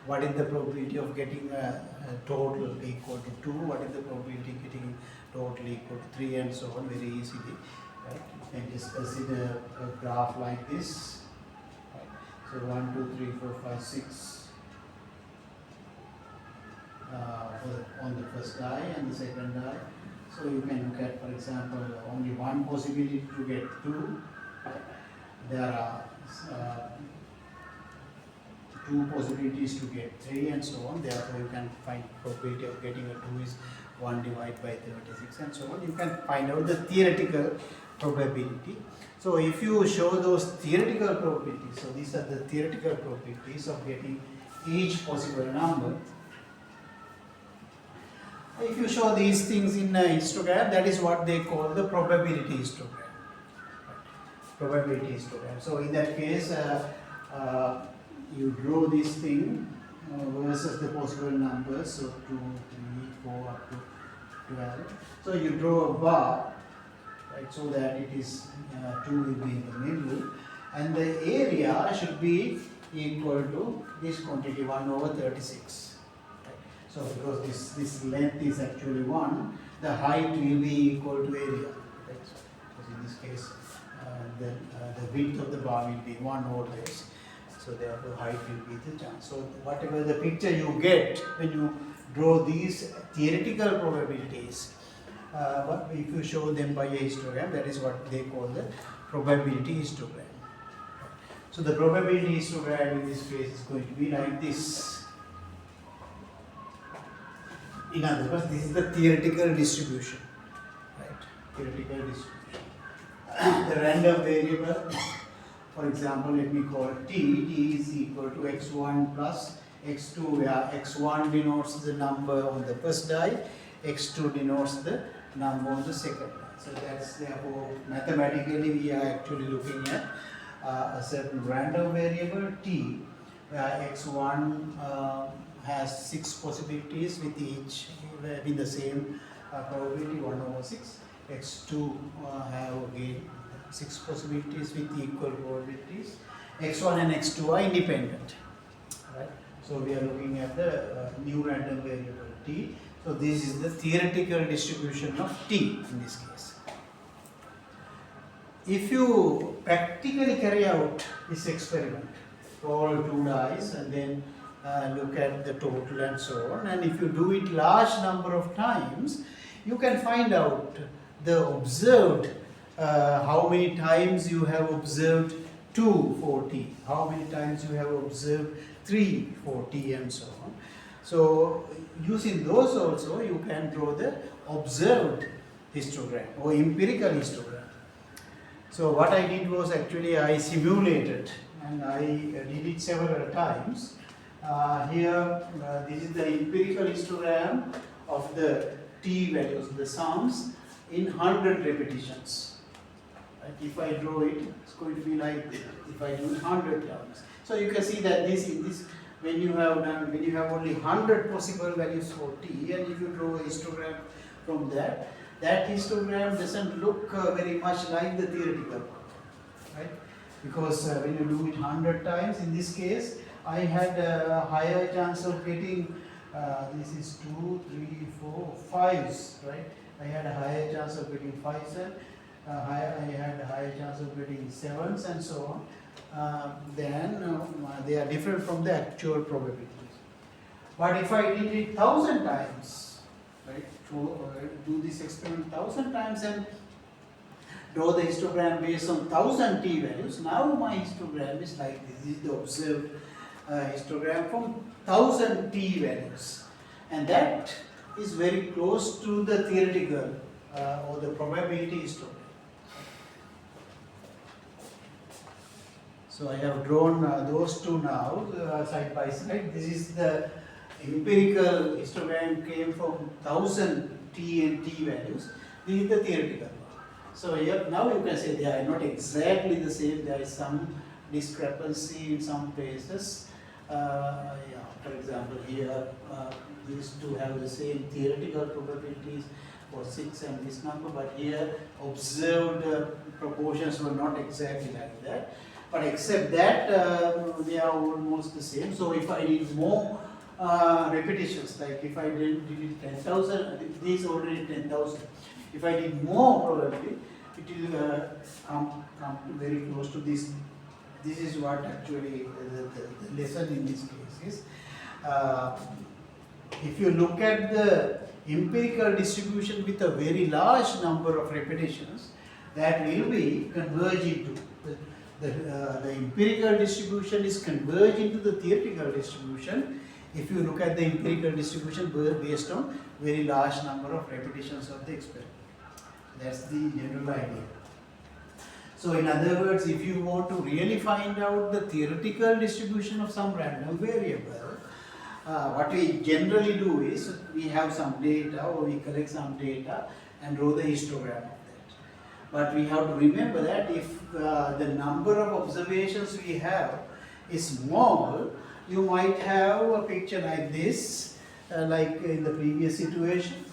what is the probability of getting a total equal to 2, what is the probability of getting total equal to 3, and so on very easily. Right? You can just consider a graph like this. Right? So 1, 2, 3, 4, 5, 6 on the first die and the second die. So you can look at, for example, only one possibility to get 2. There are 2 possibilities to get 3 and so on. Therefore, you can find probability of getting a 2 is 1 divided by 36 and so on. You can find out the theoretical probability. So if you show those theoretical probabilities, so these are the theoretical probabilities of getting each possible number. If you show these things in a histogram, that is what they call the probability histogram. Probability histogram. So in that case, you draw this thing versus the possible numbers, so 2, 3, 4 up to 12. So you draw a bar, right, so that it is 2 will be in the middle, and the area should be equal to this quantity 1 over 36. So because this length is actually 1, the height will be equal to area. Right? Because in this case, the width of the bar will be 1 always. So therefore height will be the chance. So whatever the picture you get when you draw these theoretical probabilities, but if you show them by a histogram, that is what they call the probability histogram. So the probability histogram in this case is going to be like this. In other words, this is the theoretical distribution, right? Theoretical distribution. The random variable, for example, let me call t. T is equal to x1 plus x2, where x1 denotes the number on the first die, x2 denotes the number on the second die. So that's therefore mathematically we are actually looking at a certain random variable t, where x1 has 6 possibilities with each in the same probability 1 over 6. x2 have again 6 possibilities with equal probabilities. x1 and x2 are independent. Right? So we are looking at the new random variable t. So this is the theoretical distribution of t in this case. If you practically carry out this experiment, roll 2 dice and then look at the total and so on, and if you do it large number of times, you can find out the observed, how many times you have observed 2 for t, how many times you have observed 3 for t and so on. So using those also you can draw the observed histogram or empirical histogram. So what I did was actually I simulated and I did it several times. Here this is the empirical histogram of the t values, the sums in 100 repetitions. Right? If I draw it, it's going to be like this. If I do it 100 times, so you can see that this when you have only 100 possible values for t, and if you draw a histogram from that histogram doesn't look very much like the theoretical one, right? Because when you do it 100 times, in this case, I had a higher chance of getting, this is 2, 3, 4, 5s, right? I had a higher chance of getting 5s, and I had a higher chance of getting 7s and so on. Then they are different from the actual probabilities. But if I did it 1,000 times, right, do this experiment 1,000 times and draw the histogram based on 1,000 t values, now my histogram is like this. This is the observed histogram from 1,000 t values, and that is very close to the theoretical or the probability histogram. So I have drawn those two now side by side. This is the empirical histogram came from 1,000 t and t values. This is the theoretical one. So here now you can say they are not exactly the same. There is some discrepancy in some places. For example, here these two have the same theoretical probabilities for 6 and this number, but here observed proportions were not exactly like that. But except that, they are almost the same. So if I did more repetitions, like if I did it 10,000, these already 10,000. If I did more, probably it will come very close to this. This is what actually the lesson in this case is. If you look at the empirical distribution with a very large number of repetitions, that will be converging to the empirical distribution is converging to the theoretical distribution if you look at the empirical distribution based on very large number of repetitions of the experiment. That's the general idea. So in other words, if you want to really find out the theoretical distribution of some random variable, what we generally do is we have some data or we collect some data and draw the histogram of that. But we have to remember that if the number of observations we have is small, you might have a picture like this, like in the previous situation,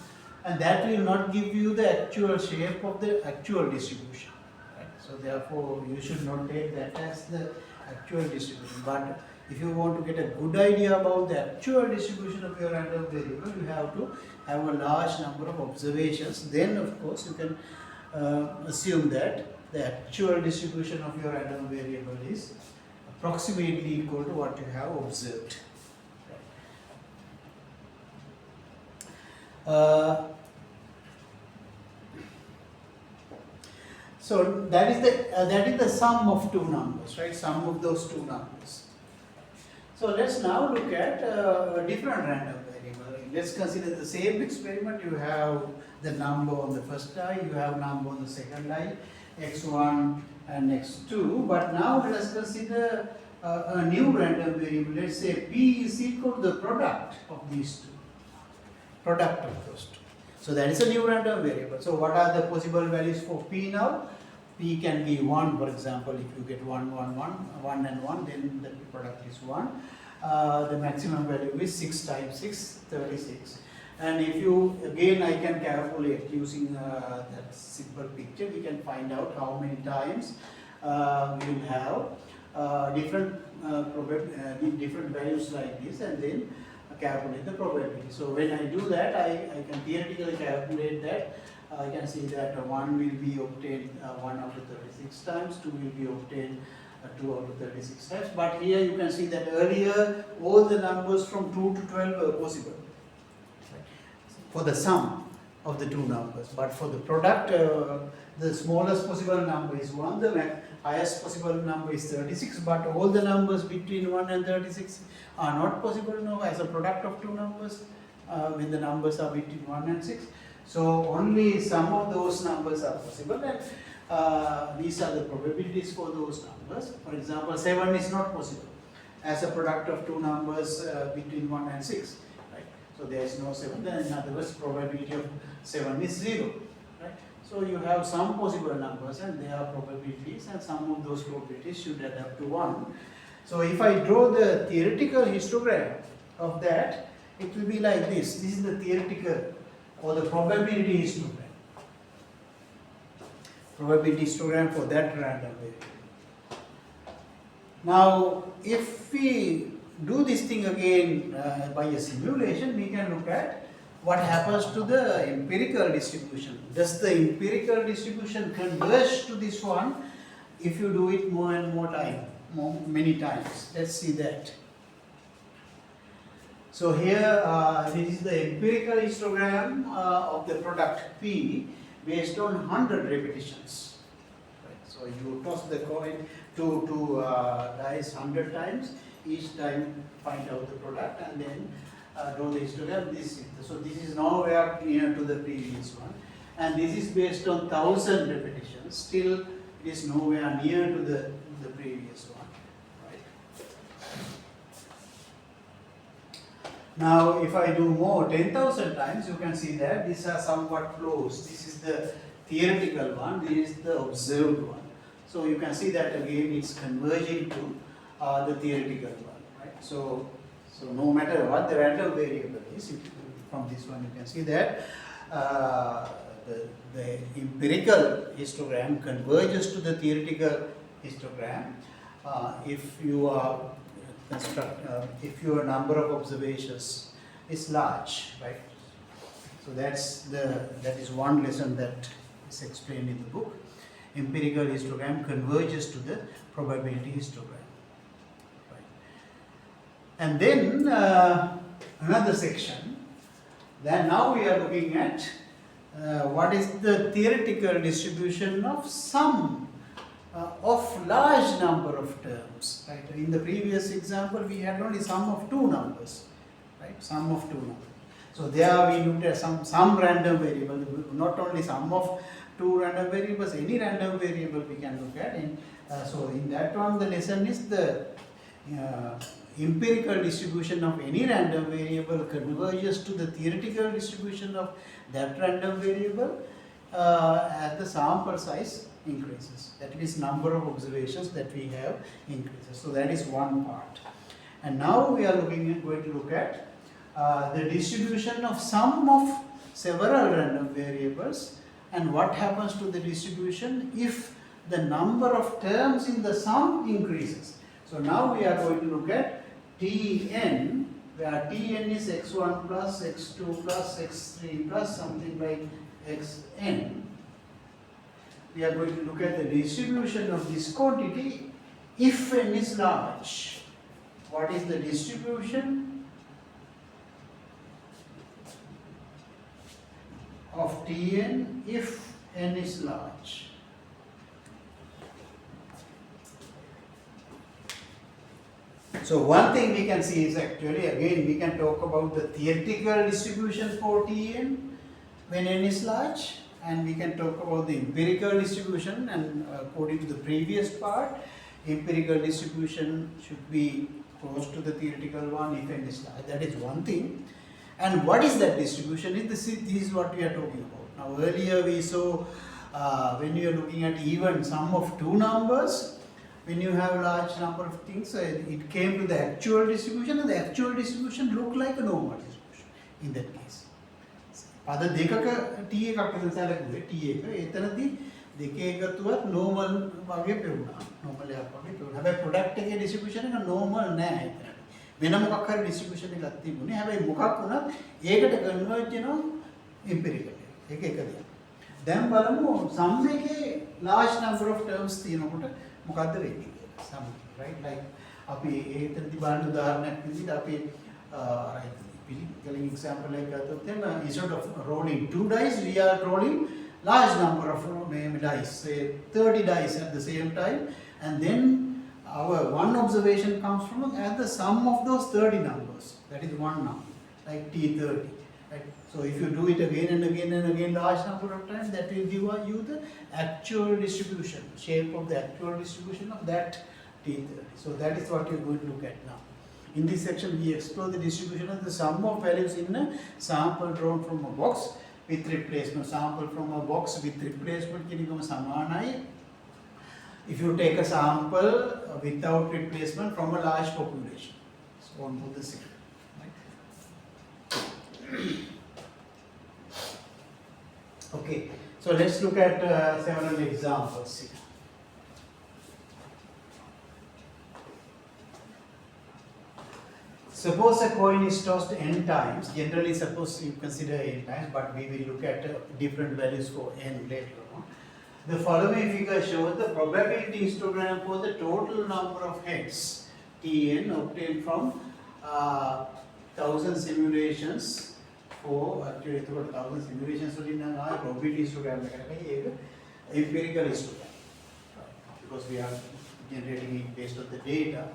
and that will not give you the actual shape of the actual distribution. Right? So therefore, you should not take that as the actual distribution. But if you want to get a good idea about the actual distribution of your random variable, you have to have a large number of observations. Then, of course, you can assume that the actual distribution of your random variable is approximately equal to what you have observed. So that is the sum of two numbers, right? Sum of those two numbers. So let's now look at a different random variable. Let's consider the same experiment. You have the number on the first line, you have number on the second line, x1 and x2. But now let us consider a new random variable. Let's say p is equal to the product of these two. Product of those two. So that is a new random variable. So what are the possible values for p now? P can be 1, for example. If you get 1 and 1, then the product is 1. The maximum value is 6 times 6, 36. And if you, again I can calculate using that simple picture, we can find out how many times we will have different values like this, and then calculate the probability. So when I do that, I can theoretically calculate that. I can see that 1 will be obtained 1 out of 36 times, 2 will be obtained 2 out of 36 times. But here you can see that earlier all the numbers from 2 to 12 were possible for the sum of the two numbers. But for the product, the smallest possible number is 1, the highest possible number is 36, but all the numbers between 1 and 36 are not possible now as a product of two numbers when the numbers are between 1 and 6. So only some of those numbers are possible, and these are the probabilities for those numbers. For example, 7 is not possible as a product of two numbers between 1 and 6. Right? So there is no 7, then in other words probability of 7 is 0. Right? So you have some possible numbers and there are probabilities, and some of those probabilities should add up to 1. So if I draw the theoretical histogram of that, it will be like this. This is the theoretical or the probability histogram. Probability histogram for that random variable. Now, if we do this thing again by a simulation, we can look at what happens to the empirical distribution. Does the empirical distribution converge to this one if you do it more and more time, many times? Let's see that. So here, this is the empirical histogram of the product P based on 100 repetitions. Right? So you toss the coin to dice 100 times, each time find out the product and then draw the histogram. So this is nowhere near to the previous one, and this is based on 1000 repetitions. Still, it is nowhere near to the previous one. Now, if I do more 10,000 times, you can see that these are somewhat close. This is the theoretical one, this is the observed one. So you can see that again it's converging to the theoretical one. Right? So no matter what the random variable is, from this one you can see that the empirical histogram converges to the theoretical histogram if you are if your number of observations is large, right? So that is one lesson that is explained in the book. empirical histogram converges to the probability histogram. Right. And then another section, then now we are looking at what is the theoretical distribution of sum of large number of terms. Right. In the previous example, we had only sum of two numbers, right? Sum of two numbers. So there we looked at some random variable, not only sum of two random variables, any random variable we can look at. So in that one, the lesson is the empirical distribution of any random variable converges to the theoretical distribution of that random variable as the sample size increases. That means number of observations that we have increases. So that is one part. And now we are going to look at the distribution of sum of several random variables and what happens to the distribution if the number of terms in the sum increases. So now we are going to look at Tn, where Tn is x1 plus x2 plus x3 plus something like xn. We are going to look at the distribution of this quantity if n is large. What is the distribution of Tn if n is large? So one thing we can see is actually, again, we can talk about the theoretical distribution for Tn when n is large, and we can talk about the empirical distribution, and according to the previous part, empirical distribution should be close to the theoretical one if n is large. That is one thing. And what is that distribution? This is what we are talking about. Now earlier we saw when you are looking at even sum of two numbers, when you have large number of things, it came to the actual distribution, and the actual distribution looked like a normal distribution in that case. පද දෙකක t එකක් විතර සැලකුවේ t එක එතනදී දෙකේ එකතුවත් normal වගේ පෙවුනා. normal එකක් වගේ පෙවුනා. හැබැයි product එකේ distribution එක normal නෑ එතනදී. වෙන මොකක් හරි distribution එකක් තිබුණේ. හැබැයි මොකක් වුණත් ඒකට converge වෙනවා empirical එක. ඒක එක දෙයක්. දැන් බලමු sum එකේ large number of terms තියෙනකොට මොකද්ද වෙන්නේ කියලා. sum, right? Like අපි එතනදී බලන උදාහරණයක් විදිහට අපි right, telling example like that, instead of rolling 2 dice, we are rolling large number of dice, say 30 dice at the same time, and then our one observation comes from at the sum of those 30 numbers. That is one number, like T30. Right? So if you do it again and again and again, large number of times, that will give you the actual distribution, shape of the actual distribution of that T30. So that is what you are going to look at now. In this section, we explore the distribution of the sum of values in a sample drawn from a box with replacement. Sample from a box with replacement किनिकम समानाय. If you take a sample without replacement from a large population, so on to the same. Right? Okay, so let's look at several examples here. Suppose a coin is tossed n times. Generally, suppose you consider n times, but we will look at different values for n later on. The following figure shows the probability histogram for the total number of heads Tn obtained from 1000 simulations for actually 1000 simulations. So, probability histogram empirical histogram, because we are generating it based on the data.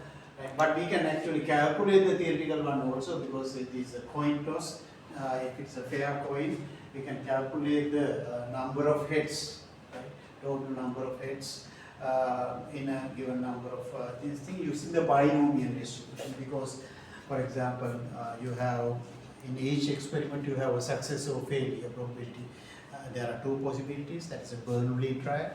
But we can actually calculate the theoretical one also, because it is a coin toss. If it's a fair coin, we can calculate the number of heads, right? Total number of heads in a given number of these things using the binomial distribution. Because, for example, you have in each experiment you have a success or failure probability. There are two possibilities. That's a Bernoulli trial,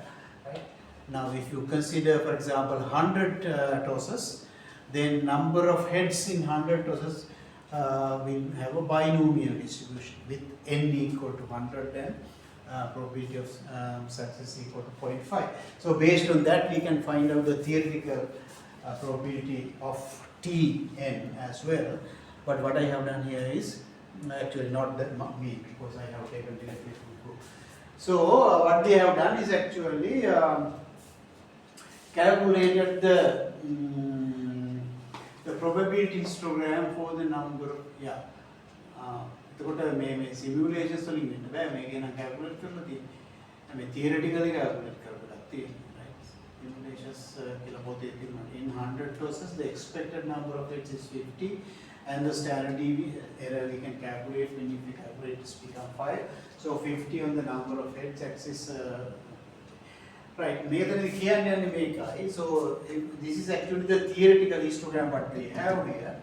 right? Now, if you consider, for example, 100 tosses, then number of heads in 100 tosses will have a binomial distribution with n equal to 100 and probability of success equal to 0.5. So based on that, we can find out the theoretical probability of Tn as well. But what I have done here is actually not me, because I have taken directly from book. So what they have done is actually calculated the probability histogram for the number of එතකොට මේ simulations වලින් වෙන්න බෑ මේක නම් calculate කරලා තියෙන්නේ මේ theoretically calculate කරලා තියෙන්නේ right simulations කියලා පොතේ තියෙනවා in 100 process the expected number of hits is 50 and the standard error we can calculate when you calculate this become 5 so 50 on the number of heads axis right මේකනේ කියන්නේ මේකයි so this is actually the theoretical histogram what we have here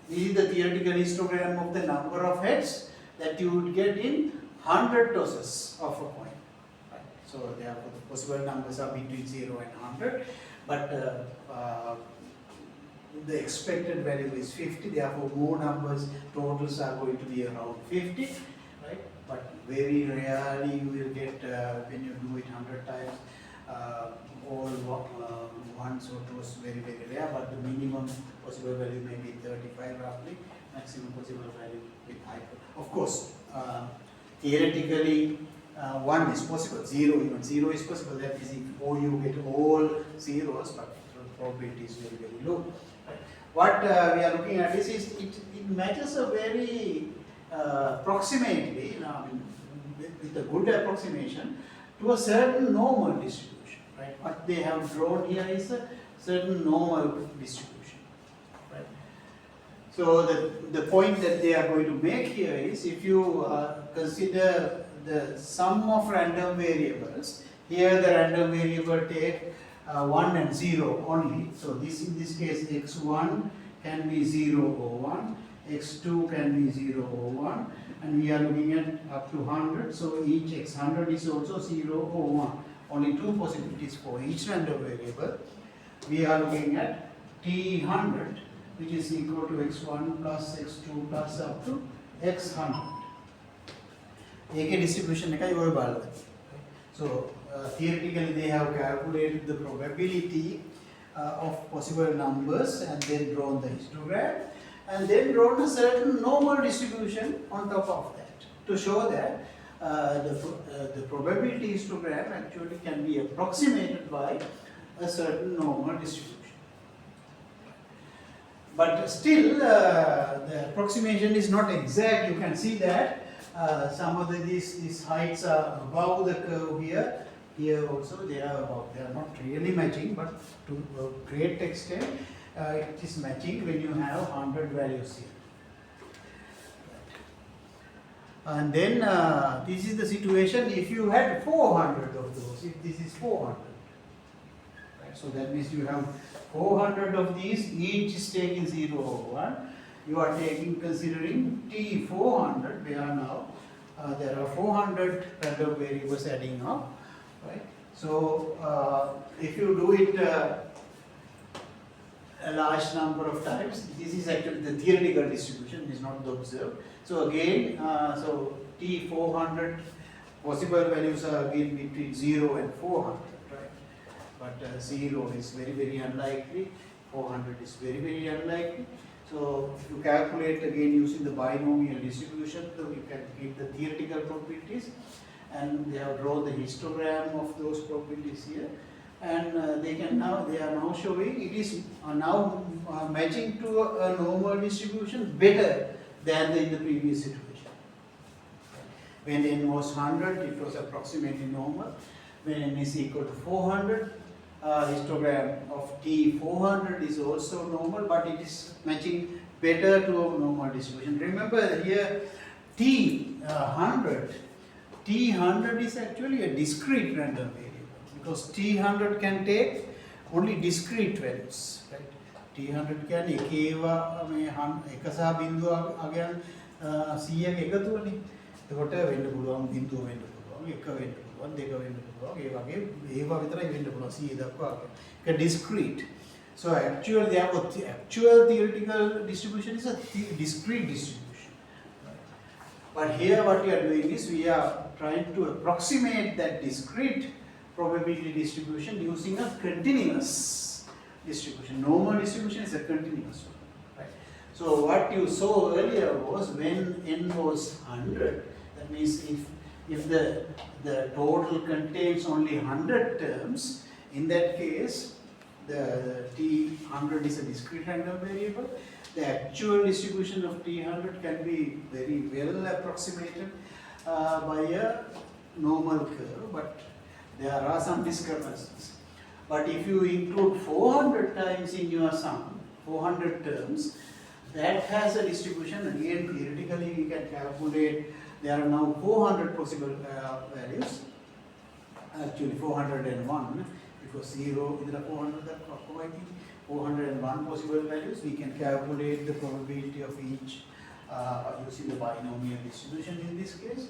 this is the theoretical histogram of the number of heads that you would get in 100 tosses of a coin. Right. So therefore the possible numbers are between 0 and 100, but the expected value is 50. Therefore more numbers totals are going to be around 50, right? But very rarely you will get when you do it 100 times. All ones or two's very rare, but the minimum possible value may be 35 roughly, maximum possible value with high. Of course, theoretically 1 is possible, 0 even 0 is possible, that is if you get all zeros, but the probability is very low. Right? What we are looking at is it matches a very approximately, with a good approximation to a certain normal distribution. Right? What they have drawn here is a certain normal distribution. Right? So the point that they are going to make here is if you consider the sum of random variables, here the random variable take 1 and 0 only. So in this case x1 can be 0 or 1, x2 can be 0 or 1, and we are looking at up to 100. So each x100 is also 0 or 1. Only two possibilities for each random variable. We are looking at t100, which is equal to x1 plus x2 plus up to x100. AK distribution ekai oy balala. So theoretically they have calculated the probability of possible numbers and then drawn the histogram and then drawn a certain normal distribution on top of that to show that the probability histogram actually can be approximated by a certain normal distribution. But still, the approximation is not exact. You can see that some of these heights are above the curve here. Here also they are above. They are not really matching, but to a great extent, it is matching when you have 100 values here. And then this is the situation if you had 400 of those, if this is 400. Right? So that means you have 400 of these, each is taking 0 or 1. You are considering T400, where now there are 400 random variables adding up. Right? So if you do it a large number of times, this is actually the theoretical distribution, is not the observed. So again, so T400 possible values are again between 0 and 400, right? But 0 is very unlikely, 400 is very unlikely. So if you calculate again using the binomial distribution, so you can get the theoretical probabilities, and they have drawn the histogram of those probabilities here. And they are now showing it is now matching to a normal distribution better than in the previous situation. When n was 100, it was approximately normal. When n is equal to 400, histogram of T400 is also normal, but it is matching better to a normal distribution. Remember here T100 is actually a discrete random variable because T100 can take only discrete values. Right? T100 can එකේවා මේ 1 සහ බිංදුව අගයන් 100ක එකතුවනේ. එතකොට වෙන්න පුළුවන් බිංදුව වෙන්න පුළුවන් 1 වෙන්න පුළුවන් 2 වෙන්න පුළුවන් ඒ වගේ ඒවා විතරයි වෙන්න පුළුවන් 100 දක්වා. ඒක discrete. So actual theoretical distribution is a discrete distribution. Right? But here what we are doing is we are trying to approximate that discrete probability distribution using a continuous distribution. Normal distribution is a continuous one. Right? So what you saw earlier was when n was 100, that means if the total contains only 100 terms, in that case the T100 is a discrete random variable. The actual distribution of T100 can be very well approximated by a normal curve, but there are some discrepancies. But if you include 400 times in your sum, 400 terms, that has a distribution. Again, theoretically we can calculate, there are now 400 possible values, actually 401, because 0 is the 400 that providing 401 possible values. We can calculate the probability of each using the binomial distribution in this case.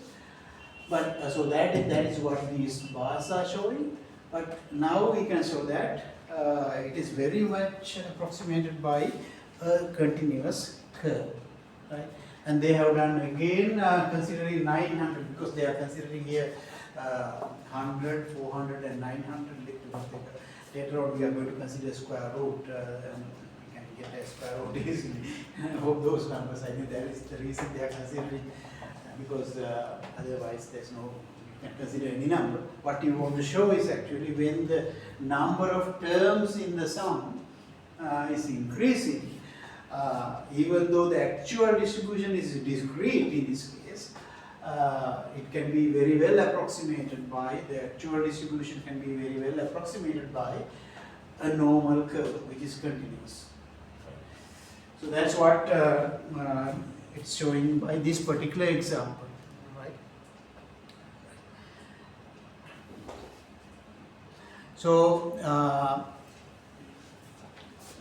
But so that is what these bars are showing. But now we can show that it is very much approximated by a continuous curve, right? And they have done again considering 900, because they are considering here 100, 400 and 900. Later on we are going to consider square root, and we can get a square root easily. I hope those numbers, I think that is the reason they are considering, because otherwise there's no, you can consider any number. What you want to show is actually when the number of terms in the sum is increasing, even though the actual distribution is discrete in this case, it can be very well approximated by, the actual distribution can be very well approximated by a normal curve which is continuous. So that's what it's showing by this particular example, right? So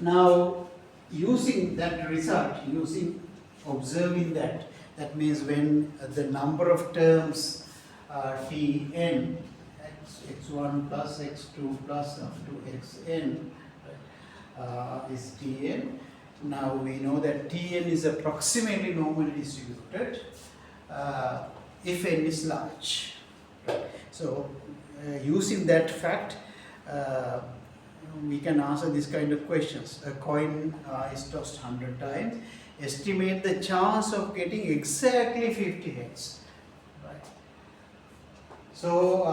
now using that result, observing that, that means when the number of terms Tn, x1 plus x2 plus up to xn is Tn. Now we know that Tn is approximately normally distributed if n is large. So using that fact, we can answer this kind of questions. A coin is tossed 100 times. Estimate the chance of getting exactly 50 heads. Right. So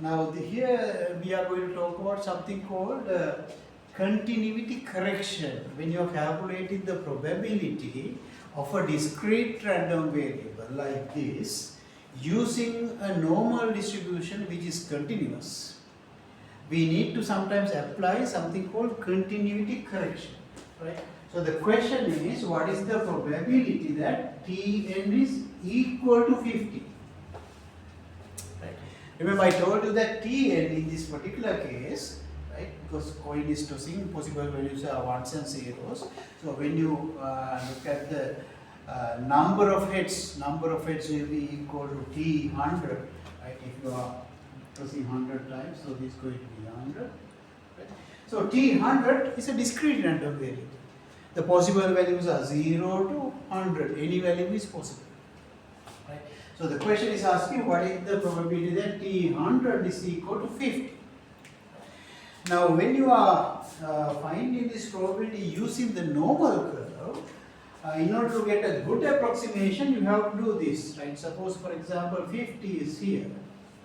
now here we are going to talk about something called continuity correction. When you are calculating the probability of a discrete random variable like this using a normal distribution which is continuous, we need to sometimes apply something called continuity correction, right? So the question is, what is the probability that Tn is equal to 50? Right. Remember I told you that Tn in this particular case, right, because coin is tossing, possible values are ones and zeros. So when you look at the number of heads will be equal to T100, right? If you are tossing 100 times, so this is going to be 100. Right? So T100 is a discrete random variable. The possible values are 0 to 100. Any value is possible. Right? So the question is asking what is the probability that T100 is equal to 50. Now when you are finding this probability using the normal curve, in order to get a good approximation, you have to do this. Right? Suppose for example 50 is here.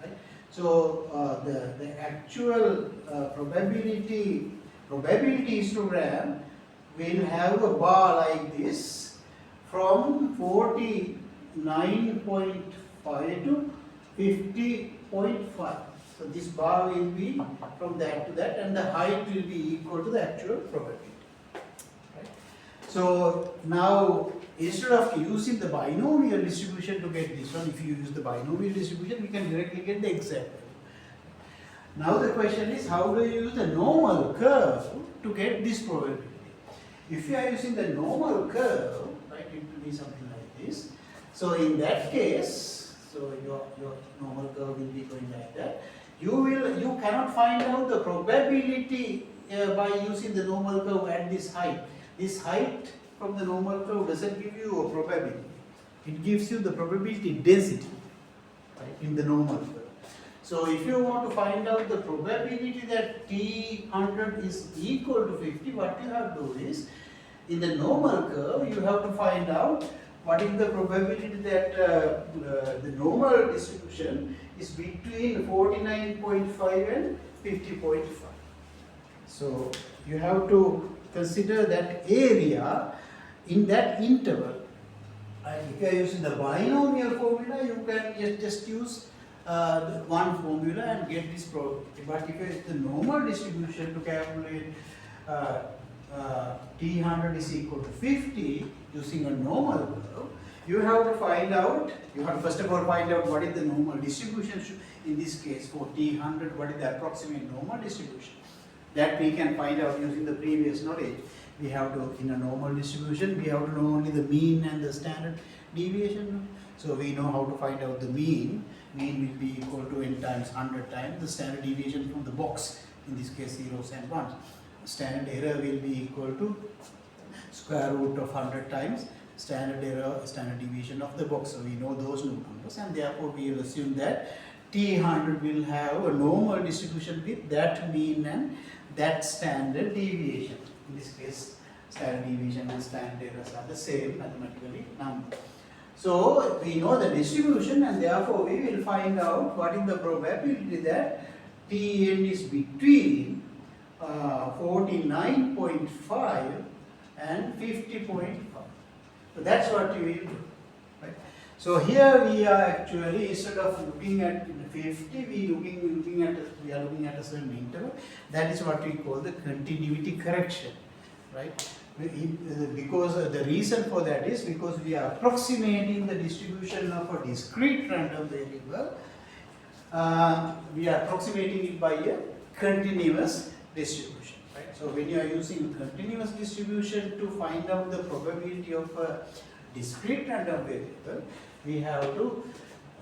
Right? So the actual probability histogram will have a bar like this from 49.5 to 50.5. So this bar will be from that to that, and the height will be equal to the actual probability. Right? So now instead of using the binomial distribution to get this one, if you use the binomial distribution, we can directly get the exact value. Now the question is, how do you use the normal curve to get this probability? If you are using the normal curve, right, it will be something like this. So in that case, so your normal curve will be going like that. You cannot find out the probability by using the normal curve at this height. This height from the normal curve doesn't give you a probability. It gives you the probability density, right, in the normal curve. So if you want to find out the probability that T100 is equal to 50, what you have to do is, in the normal curve, you have to find out what is the probability that the normal distribution is between 49.5 and 50.5. So you have to consider that area in that interval. And if you are using the binomial formula, you can just use one formula and get this probability. But if it's the normal distribution to calculate T100 is equal to 50 using a normal curve, you have to find out, you have to first of all find out what is the normal distribution. In this case for T100, what is the approximate normal distribution. That we can find out using the previous knowledge. We have to, in a normal distribution, we have to know only the mean and the standard deviation. So we know how to find out the mean. Mean will be equal to n times 100 times the standard deviation from the box, in this case zeros and ones. Standard error will be equal to square root of 100 times standard error, standard deviation of the box. So we know those numbers, and therefore we will assume that T100 will have a normal distribution with that mean and that standard deviation. In this case, standard deviation and standard errors are the same mathematically number. So we know the distribution, and therefore we will find out what is the probability that Tn is between 49.5 and 50.5. So that's what we will do. Right? So here we are actually, instead of looking at 50, we are looking at a certain interval. That is what we call the continuity correction, right? Because the reason for that is because we are approximating the distribution of a discrete random variable. We are approximating it by a continuous distribution, right? So when you are using continuous distribution to find out the probability of a discrete random variable, we have to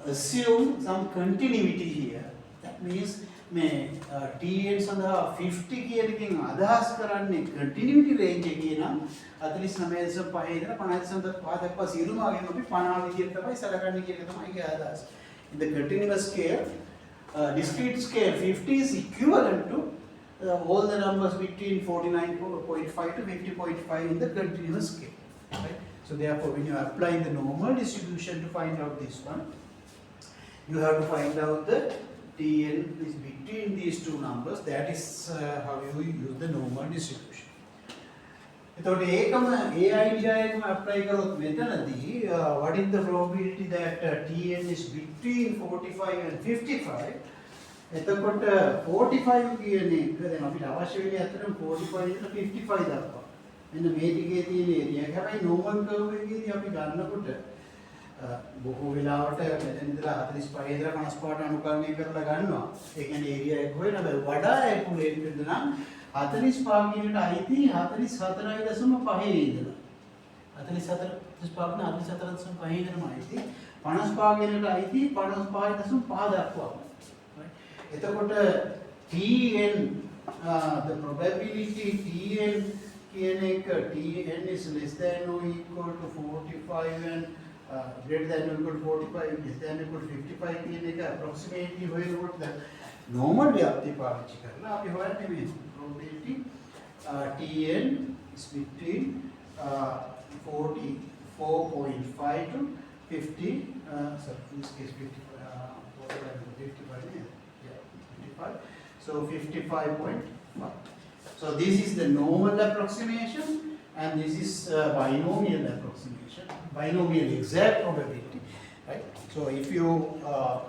assume some continuity here. That means Tn සඳහා 50 කියන එකෙන් අදහස් කරන්නේ continuity range එකේ නම් 49.5 ඉඳලා 50.5 දක්වා සියලුම වගේම අපි 50 විදියට තමයි සලකන්නේ කියන එක තමයි ඒකේ අදහස. In the continuous scale, discrete scale 50 is equivalent to all the numbers between 49.5 to 50.5 in the continuous scale. Right? So therefore, when you are applying the normal distribution to find out this one, you have to find out the Tn is between these two numbers. That is how you use the normal distribution. එතකොට ඒකම ඒ idea එකම apply කරොත් මෙතනදී what is the probability that Tn is between 45 and 55? එතකොට 45 කියන එක දැන් අපිට අවශ්‍ය වෙන්නේ අතරම 45 ඉඳලා 55 දක්වා. මෙන්න මේ ටිකේ තියෙන area එක. හැබැයි normal curve එකේදී අපි ගන්නකොට බොහෝ වෙලාවට මෙතන ඉඳලා 45 ඉඳලා 55ට අනුකරණය කරලා ගන්නවා. ඒ කියන්නේ area එක හොයන හැබැයි වඩා accurate වෙන්න නම් 45 කියනට අයිති 44.5 ඉඳලා 44.5 ඉඳන්ම අයිති 55 කියනට අයිති 55.5 දක්වා. එතකොට Tn the probability Tn කියන එක Tn is less than or equal to 45 and greater than or equal to 45, less than or equal to 55 කියන එක approximately හොයනකොට normal ව්‍යාප්තිය පාවිච්චි කරලා අපි හොයන්නේ මේ probability Tn is between 44.5 to 50, sorry, in this case 55, 55, yeah, 55. So 55.5. So this is the normal approximation, and this is binomial approximation, binomial exact probability, right? So if you,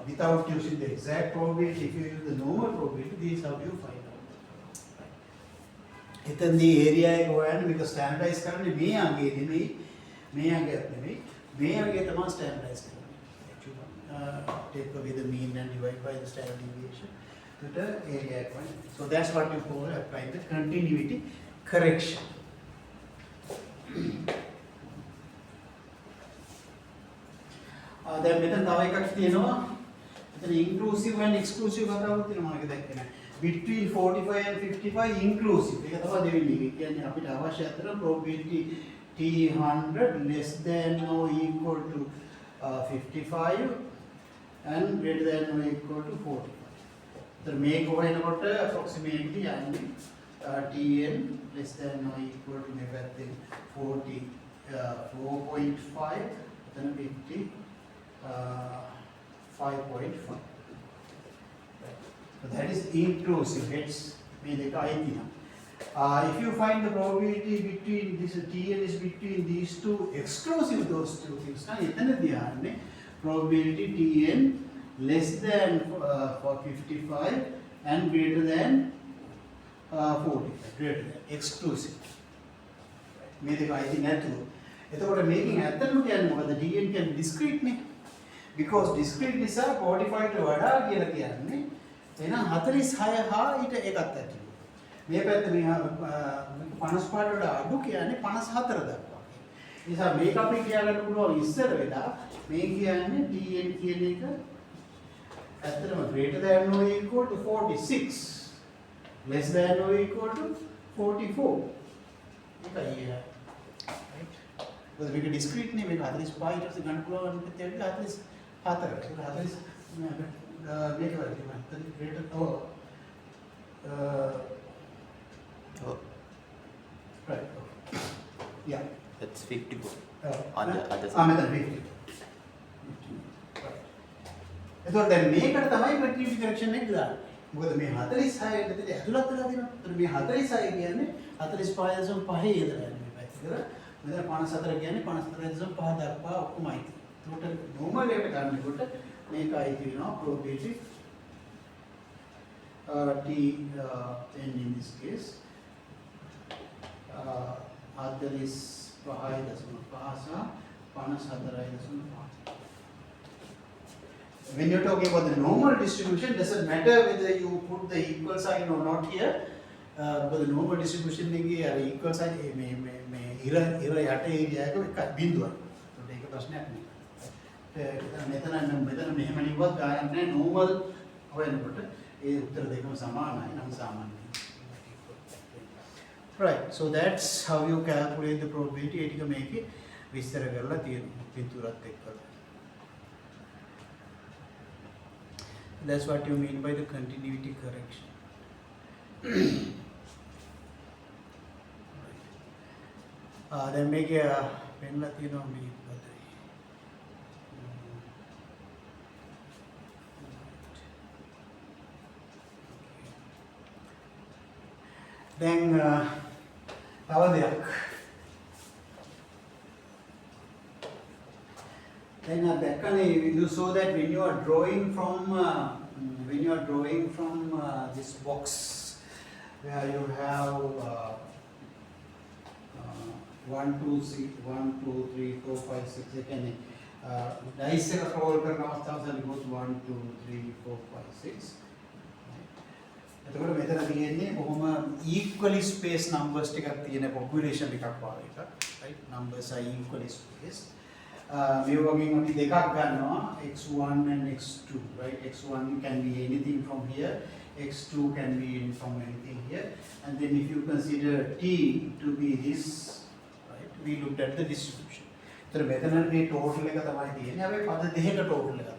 without using the exact probability, if you use the normal probability, this is how you find out. එතනදී area එක හොයන්න මේක standardize කරන්නේ මේ අංගයේ නෙමෙයි, මේ අංගයත් නෙමෙයි, මේ අංගය තමයි standardize කරන්නේ. Actually, take away the mean and divide by the standard deviation to the area එක. So that's what you call applying the continuity correction. දැන් මෙතන තව එකක් තියෙනවා. මෙතන inclusive and exclusive කතාවක් තියෙනවා මම දැක්කේ නෑ. Between 45 and 55 inclusive. ඒක තමයි දෙවෙනි එක. කියන්නේ අපිට අවශ්‍ය අතර probability T100 less than or equal to 55 and greater than or equal to 45. So මේක හොයනකොට approximately යන්නේ Tn less than or equal to මේ පැත්තෙන් 40 4.5 එතන 50 5.5. So that is intrusive. It's මේ දෙක අයිති නම්. If you find the probability between this Tn is between these two exclusive those two things, now එතනදී ආන්නේ probability Tn less than 55 and greater than 40, greater than exclusive. මේ දෙක අයිති නැතුව. එතකොට මේකෙන් ඇත්තටම කියන්නේ මොකද? Tn කියන්නේ discrete නේ. Because discrete නිසා 45 ට වඩා කියලා කියන්නේ එහෙනම් 46 හා ඊට එකක් ඇති. මේ පැත්ත මේ 55ට වඩා අඩු කියන්නේ 54 දක්වා. ඒ නිසා මේක අපි කියන්න පුළුවන් ඉස්සර වෙලා මේ කියන්නේ Tn කියන එක ඇත්තටම greater than or equal to 46 less than or equal to 44. ඒකයි right. මොකද මේක discrete නේ මේක 45 ඊට පස්සේ ගන්න පුළුවන් පිටියට 44. ඒක 40 මේක වලදී මම greater right. Yeah. That's 54. මෙතන 50. එතකොට දැන් මේකට තමයි continuity correction එක දාන්නේ. මොකද මේ 46 දෙතේ ඇතුළත් වෙලා තියෙනවා. එතකොට මේ 46 කියන්නේ 45.5 ඉඳලා යන්නේ මේ පැත්තට. මෙතන 54 කියන්නේ 54.5 දක්වා ඔක්කොමයි. total normal එකට ගන්නකොට මේකයි කියනවා probability Tn in this case 45.5 සහ 54.5. When you're talking about the normal distribution, doesn't matter whether you put the equal sign or not here. But the normal distribution එකේ අර equal sign මේ ඉර යට ඒරියා එක බිඳුවක්. ඒකට ඒක ප්‍රශ්නයක් නෙවෙයි. මෙතන මෙහෙම නිව්වත් ගානක් නැහැ normal හොයනකොට ඒ උත්තර දෙකම සමානයි නම් සාමාන්‍යයි. Right, so that's how you calculate the probability. ඒ ටික මේකේ විස්තර කරලා තියෙනවා පිටුරත් එක්කලා. That's what you mean by the continuity correction. Then make a pen latino me. Then then you saw that when you are drawing from this box where you have 1 2 3 4 5 6 again dice එක roll කරන අවස්ථාවසල it goes 1 2 3 4 5 6. එතකොට මෙතන තියෙන්නේ කොහොම equally spaced numbers ටිකක් තියෙන population එකක් වගේ එකක් right numbers are equally spaced. මේ වගේ අපි දෙකක් ගන්නවා x1 and x2 right. x1 can be anything from here, x2 can be from anything here, and then if you consider t to be this right, we looked at the distribution. So මෙතන මේ total එක තමයි තියෙන්නේ. හැබැයි පද දෙකක total එකක් තියෙනවා.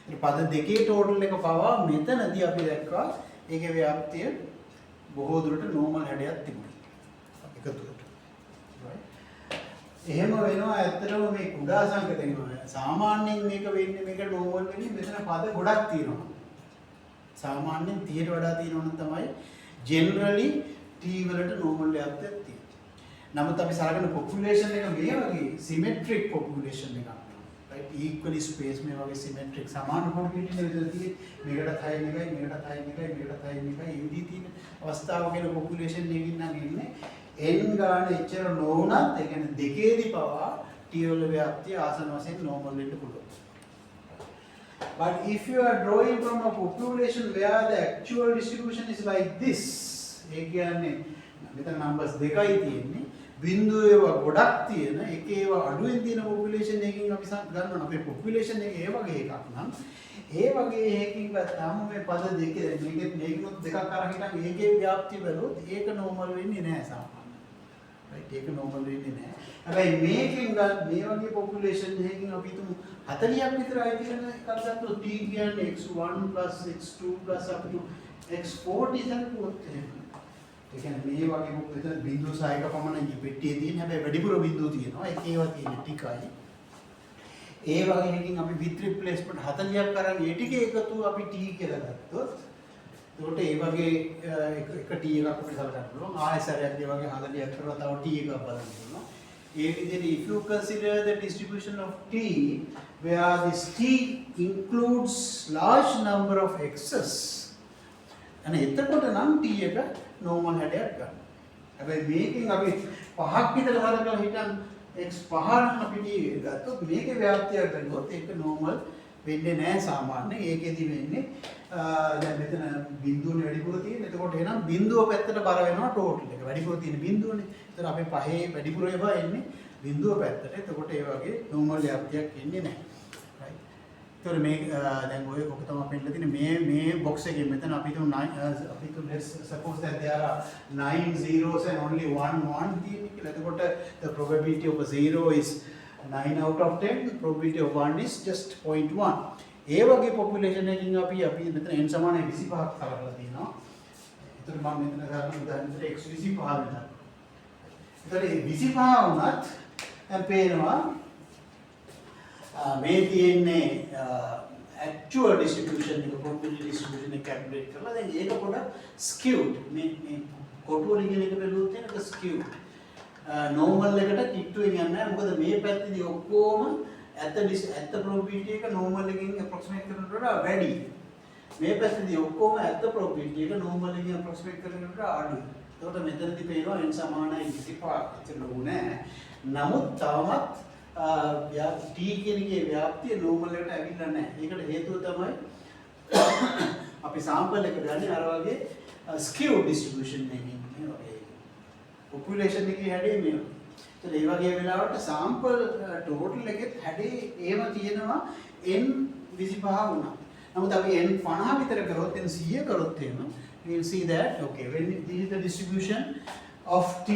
ඒ පද දෙකේ total එක පවා මෙතනදී අපි දැක්කා ඒකේ ව්‍යාප්තිය බොහෝ දුරට normal හැඩයක් තිබුණා. එකතුවට. right. එහෙම වෙනවා ඇත්තටම මේ කුඩා සංකේතන සාමාන්‍යයෙන් මේක වෙන්නේ මේක normal වෙන්නේ මෙතන පද ගොඩක් තියෙනවා. සාමාන්‍යයෙන් 30ට වඩා තියෙනවා නම් තමයි generally t වලට normal ව්‍යාප්තියක් තියෙන්නේ. නමුත් අපි සලකන population එක මේ වගේ symmetric population එකක්. right equally spaced මේ වගේ symmetric සමාන probability නේ විතර තියෙන්නේ. මේකටත් 6 එකයි මේකටත් 6 එකයි මේකටත් 6 එකයි එවිදී තියෙන අවස්ථාවක වෙන population එකකින් නම් ඉන්නේ n ගාන එච්චර නොවුනත් ඒ කියන්නේ දෙකේදී පවා t වල ව්‍යාප්තිය ආසන වශයෙන් normal වෙන්න පුළුවන්. But if you are drawing from a population where the actual distribution is like this, ඒ කියන්නේ මෙතන numbers දෙකයි තියෙන්නේ. බිඳුව ඒවා ගොඩක් තියෙන එක ඒවා අඩුවෙන් තියෙන population එකකින් අපි ගන්නවා. අපේ population එක ඒ වගේ එකක් නම් ඒ වගේ එකකින් ගත්තාම මේ පද දෙකේ මේකෙත් දෙකක් අරන් හිටන් ඒකේ ව්‍යාප්තිය බලුවොත් ඒක normal වෙන්නේ නැහැ සාමාන්‍යයෙන්. right ඒක normal වෙන්නේ නැහැ. හැබැයි මේකෙන් ගන්න මේ වගේ population එකකින් අපි තුමු 40ක් විතර අය තියෙන එකක් ගත්තොත් t කියන්නේ x1 + x2 + up to x40 දක්වොත් ඒ කියන්නේ මේ වගේ මෙතන බිංදුව සහ එක පමණ පෙට්ටියේ තියෙන හැබැයි වැඩිපුර බිංදුව තියෙනවා. ඒකේවා තියෙන ටිකයි. ඒ වගේ එකකින් අපි with replacement 40ක් අරන් ඒ ටිකේ එකතු අපි t කියලා ගත්තොත් එතකොට ඒ වගේ එක t එකක් අපිට සලකන්න පුළුවන්. ආයෙසරයක් ඒ වගේ 40ක් කරලා තව t එකක් බලන්න පුළුවන්. ඒ විදිහට if you consider the distribution of t where this t includes large number of x's and එතකොට නම් t එක normal හැඩයක් ගන්න. හැබැයි මේකෙන් අපි 5ක් විතර හදලා හිටන් x 5 නම් අපි t ගත්තොත් මේකේ ව්‍යාප්තිය ගන්නොත් ඒක normal වෙන්නේ නැහැ සාමාන්‍යයෙන්. ඒකෙදි වෙන්නේ දැන් මෙතන බිඳුවනේ වැඩිපුර තියෙන. එතකොට එහෙනම් බිඳුව පැත්තට බර වෙනවා ටෝටල් එක. වැඩිපුර තියෙන බිඳුවනේ. ඒතර අපේ පහේ වැඩිපුර ඒවා එන්නේ බිඳුව පැත්තට. එතකොට ඒ වගේ normal ව්‍යාප්තියක් එන්නේ නැහැ. right. ඒතර මේ දැන් ඔය ඔක තමයි පෙන්නලා තියෙන්නේ මේ box එකේ මෙතන අපි තුන් අපි තුන් let's suppose that there are 9 zeros and only 1 1 තියෙන්නේ කියලා. එතකොට the probability of a 0 is 9 out of 10, probability of 1 is just 0.1. ඒ වගේ population එකකින් අපි මෙතන n සමානයි 25ක් කරලා තියෙනවා. ඒතර මම මෙතන ගන්න උදාහරණයක් x 25 වෙනවා. ඒතර 25 වුණත් දැන් පේනවා මේ තියෙන්නේ actual distribution එක probability distribution එක calculate කරලා දැන් ඒක පොඩක් skewed. මේ කොටුව ලියන එක බැලුවොත් ඒක skewed. normal එකට කිට්ටුවෙන් යන්නේ නැහැ. මොකද මේ පැත්තේදී ඔක්කොම ඇත්ත probability එක normal එකකින් approximate කරනකොට වඩා වැඩි. මේ පැත්තේදී ඔක්කොම ඇත්ත probability එක normal එකකින් approximate කරනකොට වඩා අඩුයි. එතකොට මෙතනදී පේනවා n සමානයි 25 එතන ලොකු නෑ. නමුත් තවමත් t කියන එකේ ව්‍යාප්තිය normal එකට ඇවිල්ලා නැහැ. ඒකට හේතුව තමයි අපි sample එක ගන්නේ අර වගේ skewed distribution එකකින්. population එකේ හැඩය මේ. ඒත් ඒ වගේ වෙලාවට sample total එකෙත් හැඩේ ඒව තියෙනවා n 25 වුණා. නමුත් අපි n 50 විතර කරොත් n 100 කරොත් එහෙම we will see that okay when this is the distribution of t,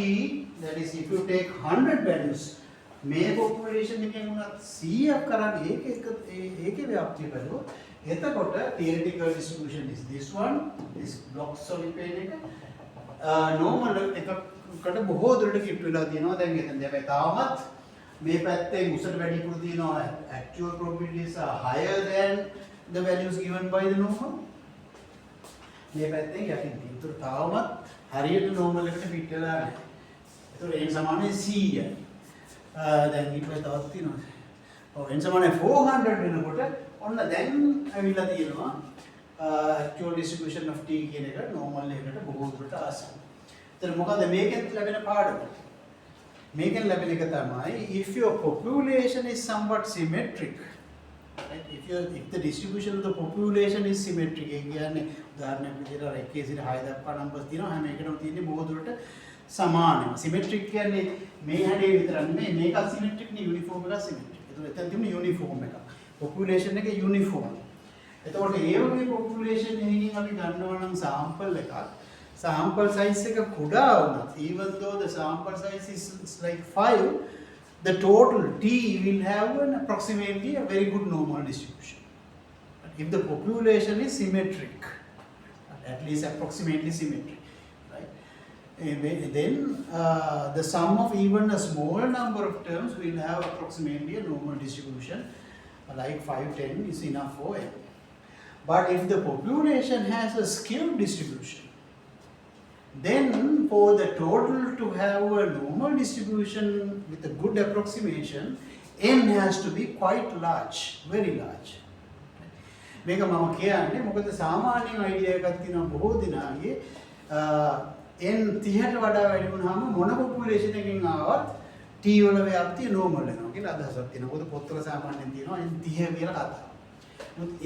that is if you take 100 values මේ population එකෙන් උනත් 100ක් කරන් ඒකේ ව්‍යාප්තිය බලුවොත් එතකොට theoretical distribution is this one, this block solid plane එක normal එකකට බොහෝ දුරට කිට්ටු වෙලා තියෙනවා. දැන් එතනදී හැබැයි තාමත් මේ පැත්තේ උසට වැඩිපුර තියෙනවා actual probabilities are higher than the values given by the normal. මේ පැත්තෙන් යටින් තියෙනවා. ඒතර තාමත් හරියට normal එකට fit වෙලා නැහැ. ඒතර n සමානයි 100යි. දැන් ඊට පස්සේ තවත් තියෙනවා. ඔව් n සමානයි 400 වෙනකොට ඔන්න දැන් ඇවිල්ලා තියෙනවා actual distribution of t කියන එක normal එකකට බොහෝ දුරට ආසන්න. එතන මොකද මේකෙන් ලැබෙන පාඩම? මේකෙන් ලැබෙන එක තමයි if your population is somewhat symmetric, right? If the distribution of the population is symmetric, ඒ කියන්නේ උදාහරණයක් විදිහට අර 1 සිට 6 දක්වා numbers තියෙනවා. හැම එකටම තියෙන්නේ බොහෝ දුරට සමානව. symmetric කියන්නේ මේ හැඩේ විතරක් නෙමෙයි මේක symmetric නේ uniform එක symmetric. ඒතකොට එතන තිබුණේ uniform එකක්. population එක uniform. එතකොට ඒ වගේ population එකකින් අපි ගන්නවා නම් sample එකක් sample size එක කුඩා වුණත් even though the sample size is like 5, the total t will have an approximately a very good normal distribution. If the population is symmetric, at least approximately symmetric, right? Then the sum of even a small number of terms will have approximately a normal distribution, like 5, 10 is enough for n. But if the population has a skewed distribution, then for the total to have a normal distribution with a good approximation, n has to be quite large, very large. මේක මම කියන්නේ මොකද සාමාන්‍යයෙන් idea එකක් තියෙනවා බොහෝ දිනාගේ n 30ට වඩා වැඩි වුණාම මොන population එකකින් ආවත් t වල ව්‍යාප්තිය normal වෙනවා කියලා අදහසක් තියෙනවා. මොකද පොත්වල සාමාන්‍යයෙන් තියෙනවා n 30 කියලා කතාව.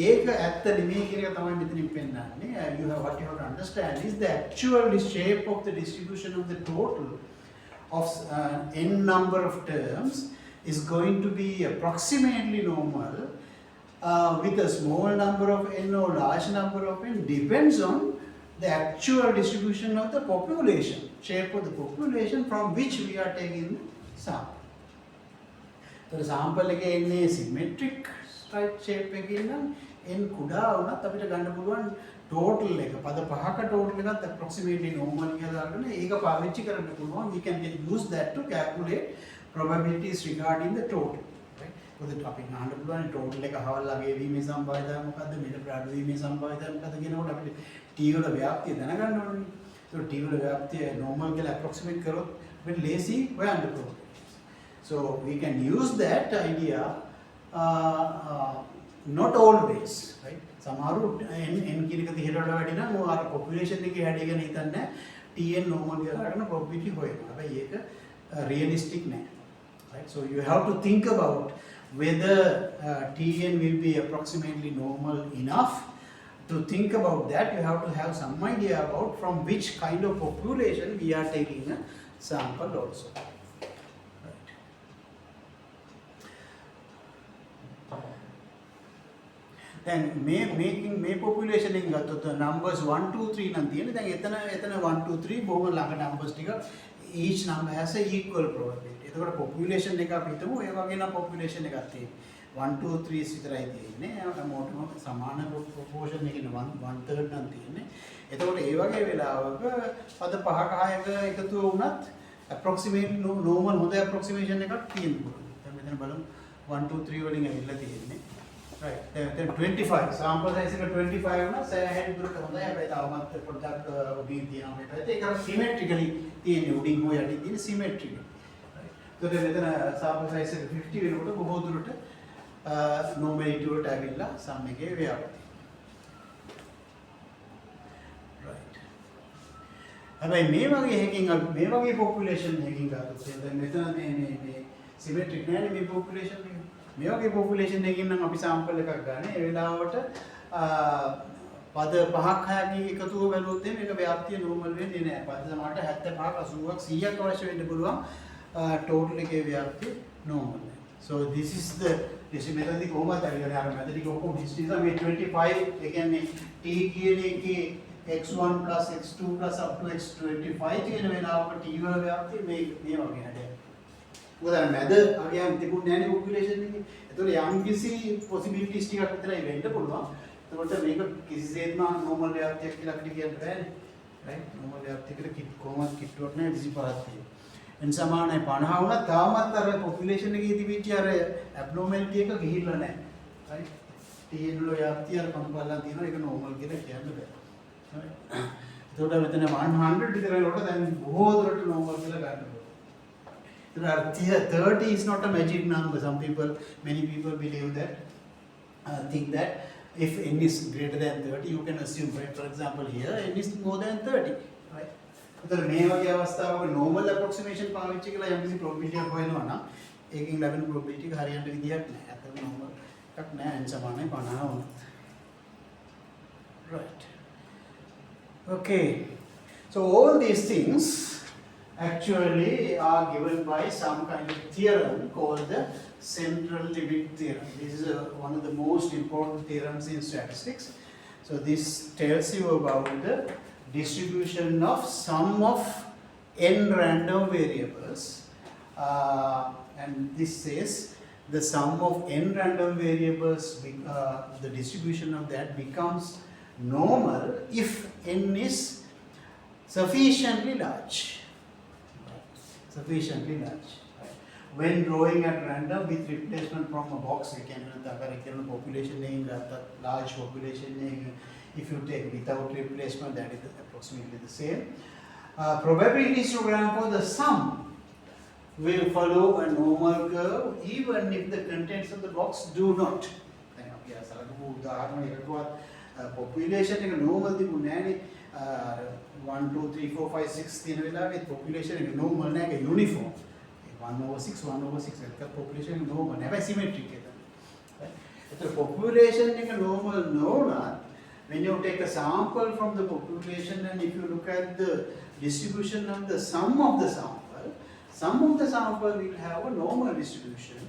ඒක ඇත්ත නෙමෙයි කියන එක තමයි මෙතනින් පෙන්නන්නේ. What you have to understand is the actual shape of the distribution of the total of n number of terms is going to be approximately normal with a small number of n or large number of n depends on the actual distribution of the population, shape of the population from which we are taking the sample. So the sample එකේ ඉන්නේ symmetric straight shape එකකින් නම් n කුඩා වුණත් අපිට ගන්න පුළුවන් total එක පද පහක total එකත් approximately normal කියලා දාගෙන ඒක පාවිච්චි කරන්න පුළුවන්. We can use that to calculate probabilities regarding the total. Right? මොකද අපි අහන්න පුළුවන් total එක හවල් ලගේ වීමේ සම්භාවිතය මොකද්ද? මෙතන ප්‍රාඩු වීමේ සම්භාවිතය මොකද්ද කියනකොට අපිට t වල ව්‍යාප්තිය දැනගන්න ඕනේ. So t වල ව්‍යාප්තිය normal කියලා approximate කරොත් අපිට ලේසි හොයන්න පුළුවන්. So we can use that idea not always, right? සමහරු n කියන එක 30ට වඩා වැඩි නම් ඔය අර population එකේ හැඩය ගැන හිතන්නේ tn normal කියලා අරගෙන probability හොයනවා. හැබැයි ඒක realistic නෑ. Right? So you have to think about whether tn will be approximately normal enough. To think about that, you have to have some idea about from which kind of population we are taking a sample also. Then මේ population එකෙන් ගත්තොත් numbers 1 2 3 නම් තියෙන්නේ. දැන් එතන 1 2 3 බොහොම ළඟ numbers ටික each number has a equal probability. එතකොට population එක අපි හිතමු ඒ වගේ නම් population එකක් තියෙන්නේ. 1 2 3 විතරයි තියෙන්නේ. හැමෝටම සමාන proportion එකකින් 1/3 නම් තියෙන්නේ. එතකොට ඒ වගේ වෙලාවක පද පහක හයක එකතු වුණත් approximate normal හොඳ approximation එකක් තියෙන්න පුළුවන්. දැන් මෙතන බලමු 1 2 3 වලින් ඇවිල්ලා තියෙන්නේ. Right. Then 25. Sample size එක 25 වුණා සෑහෙන දුරට හොඳයි. හැබැයි තවමත් පොඩ්ඩක් උඩින් තියෙනවා මේ පැත්තේ. ඒක symmetrically තියෙන්නේ උඩින් හොය යටින් තියෙන symmetrically. Right. එතකොට මෙතන sample size එක 50 වෙනකොට බොහෝ දුරට normality වලට ඇවිල්ලා sum එකේ ව්‍යාප්තිය. Right. හැබැයි මේ වගේ එකකින් මේ වගේ population එකකින් ගත්තොත් දැන් මෙතන මේ symmetric නෑනේ මේ population එක. මේ වගේ population එකකින් නම් අපි sample එකක් ගන්න. ඒ වෙලාවට පද 5ක් 6ක් එකතුව බැලුවොත් මේක ව්‍යාප්තිය normal වෙන්නේ නෑ. පද සමහරට 75ක් 80ක් 100ක් අවශ්‍ය වෙන්න පුළුවන් total එකේ ව්‍යාප්තිය normal. So this is the මෙතනදී කොහොමද හරියන්නේ අර මැදදී කොහොම history එක මේ 25 ඒ කියන්නේ t කියන එකේ x1 x2 up to x25 කියන වෙලාවක t වල ව්‍යාප්තිය මේ වගේ හැදෙනවා. මොකද අර මැද අගයන් තිබුණේ නැහැ නේ population එකේ. ඒතකොට යම් කිසි possibilities ටිකක් විතරයි වෙන්න පුළුවන්. එතකොට මේක කිසිසේත්ම normal ව්‍යාප්තියක් කියලා අපිට කියන්න බෑනේ. right? normal ව්‍යාප්තියකට කොහොමද කිට්ටුවක් නැහැ 25ක් තියෙනවා. එන් සමානයි 50 වුණා තාමත් අර population එකේ තිබිච්ච අර abnormality එක ගිහිල්ලා නැහැ. right? tn වල ව්‍යාප්තිය අර කම්පලලා තියෙනවා ඒක normal කියලා කියන්න බෑ. right? එතකොට මෙතන 100 විතර වලට දැන් බොහෝ දුරට normal කියලා ගන්න පුළුවන්. 30 is not a magic number. Many people believe that, think that if n is greater than 30, you can assume, right? For example, here n is more than 30, right? So මේ වගේ අවස්ථාවක normal approximation පාවිච්චි කරලා යම් කිසි probability එකක් හොයනවා නම් ඒකෙන් ලැබෙන probability එක හරියන්න විදියක් නැහැ. අතන normal එකක් නැහැ n සමානයි 50 වුණා. Right. Okay. So all these things actually are given by some kind of theorem called the central limit theorem. This is one of the most important theorems in statistics. So this tells you about the distribution of sum of n random variables, and this says the sum of n random variables, the distribution of that becomes normal if n is sufficiently large. Sufficiently large. Right? When drawing at random with replacement from a box, we can the population name, the large population name. If you take without replacement, that is approximately the same. Probability histogram for the sum will follow a normal curve even if the contents of the box do not. Population එක normal තිබුණේ නැහැ නේ. 1 2 3 4 5 6 තියෙන වෙලාවෙත් population එක normal නැහැ ඒක uniform. 1/6 එක population එක normal නැහැ. හැබැයි symmetric එක. ඒතර population එක normal නොවුණත් when you take a sample from the population and if you look at the distribution of the sum of the sample will have a normal distribution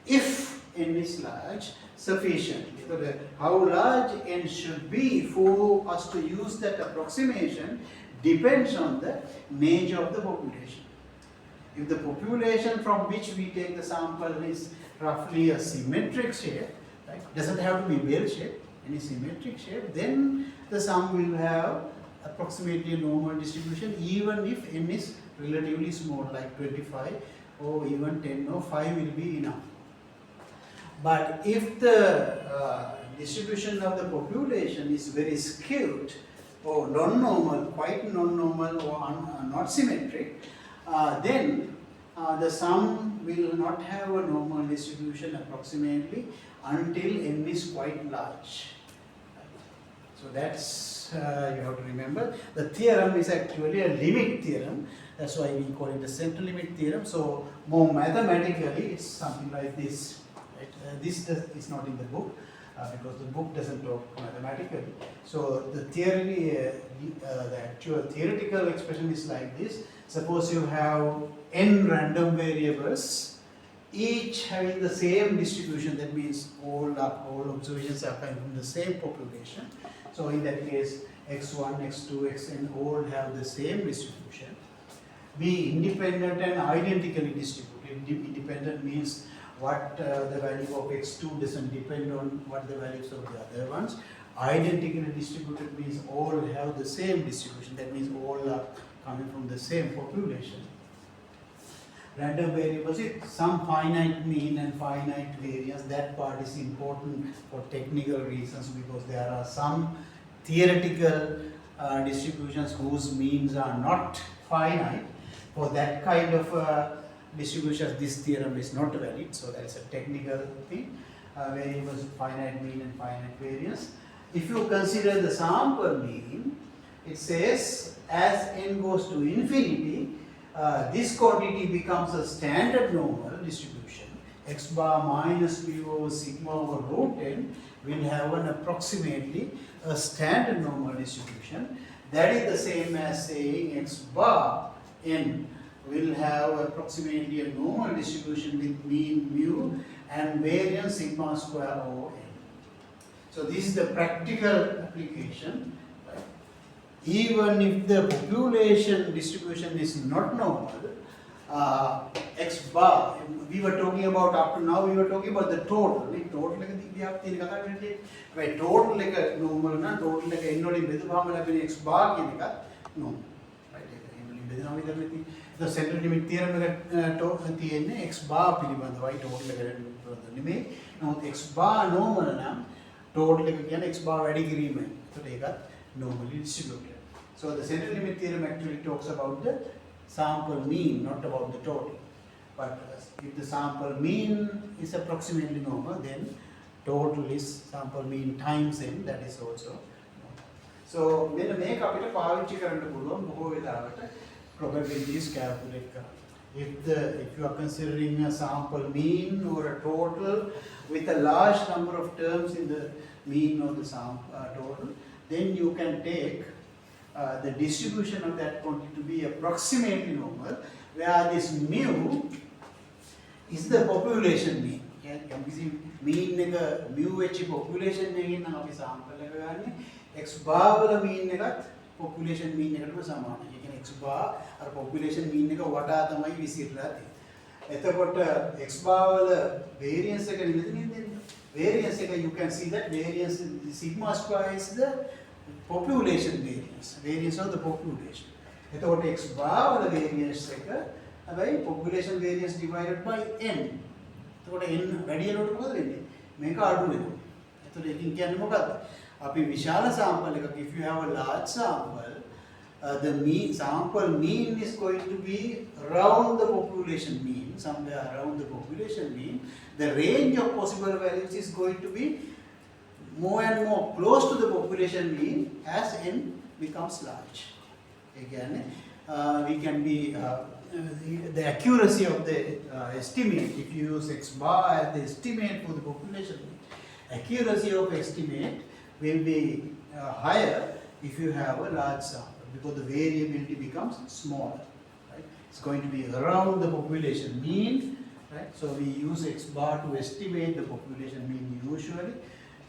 if n is large sufficiently. So how large n should be for us to use that approximation depends on the nature of the population. If the population from which we take the sample is roughly a symmetric shape, right, doesn't have to be bell shape, any symmetric shape, then the sum will have approximately a normal distribution even if n is relatively small like 25 or even 10 or 5 will be enough. But if the distribution of the population is very skewed or non-normal, quite non-normal or not symmetric, then the sum will not have a normal distribution approximately until n is quite large. So that's you have to remember. The theorem is actually a limit theorem. That's why we call it the central limit theorem. So more mathematically, it's something like this. Right? This is not in the book because the book doesn't talk mathematically. So the theory, the actual theoretical expression is like this. Suppose you have n random variables, each having the same distribution. That means all observations are coming from the same population. So in that case, x1, x2, xn all have the same distribution. Be independent and identically distributed. Independent means what the value of x2 doesn't depend on what the values of the other ones. Identically distributed means all have the same distribution. That means all are coming from the same population. Random variables with some finite mean and finite variance. That part is important for technical reasons because there are some theoretical distributions whose means are not finite. For that kind of distributions, this theorem is not valid. So that's a technical thing. Variables with finite mean and finite variance. If you consider the sample mean, it says as n goes to infinity, this quantity becomes a standard normal distribution. X bar minus mu over sigma over root n will have an approximately a standard normal distribution. That is the same as saying x bar n will have approximately a normal distribution with mean mu and variance sigma square over n. So this is the practical application. Even if the population distribution is not normal, x bar, we were talking about up to now, we were talking about the total. Total we have total like a normal, total like a n x bar no. The central limit theorem x bar total now x bar normal total x bar normally distributed. So the central limit theorem actually talks about the sample mean, not about the total. But if the sample mean is approximately normal, then total is sample mean times n, that is also normal. So when make up it a probabilities calculate. If you are considering a sample mean or a total with a large number of terms in the mean or the total, then you can take the distribution of that quantity to be approximately normal, where this mu is the population mean. Mean mu population mean sample x bar mean population mean x bar or population mean what are the visit x bar variance variance you can see that variance sigma square is the population variance of the population. X bar variance population variance divided by n. n radial make sample. If you have a large sample, the sample mean is going to be around the population mean, somewhere around the population mean. The range of possible values is going to be more and more close to the population mean as n becomes large. Again, we can be the accuracy of the estimate. If you use x bar as the estimate for the population mean, accuracy of estimate will be higher if you have a large sample, because the variability becomes smaller. Right? It's going to be around the population mean. Right? So we use x bar to estimate the population mean usually.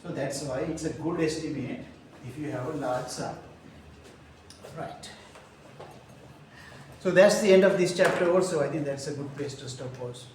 So that's why it's a good estimate if you have a large sample. Right. So that's the end of this chapter also. I think that's a good place to stop also.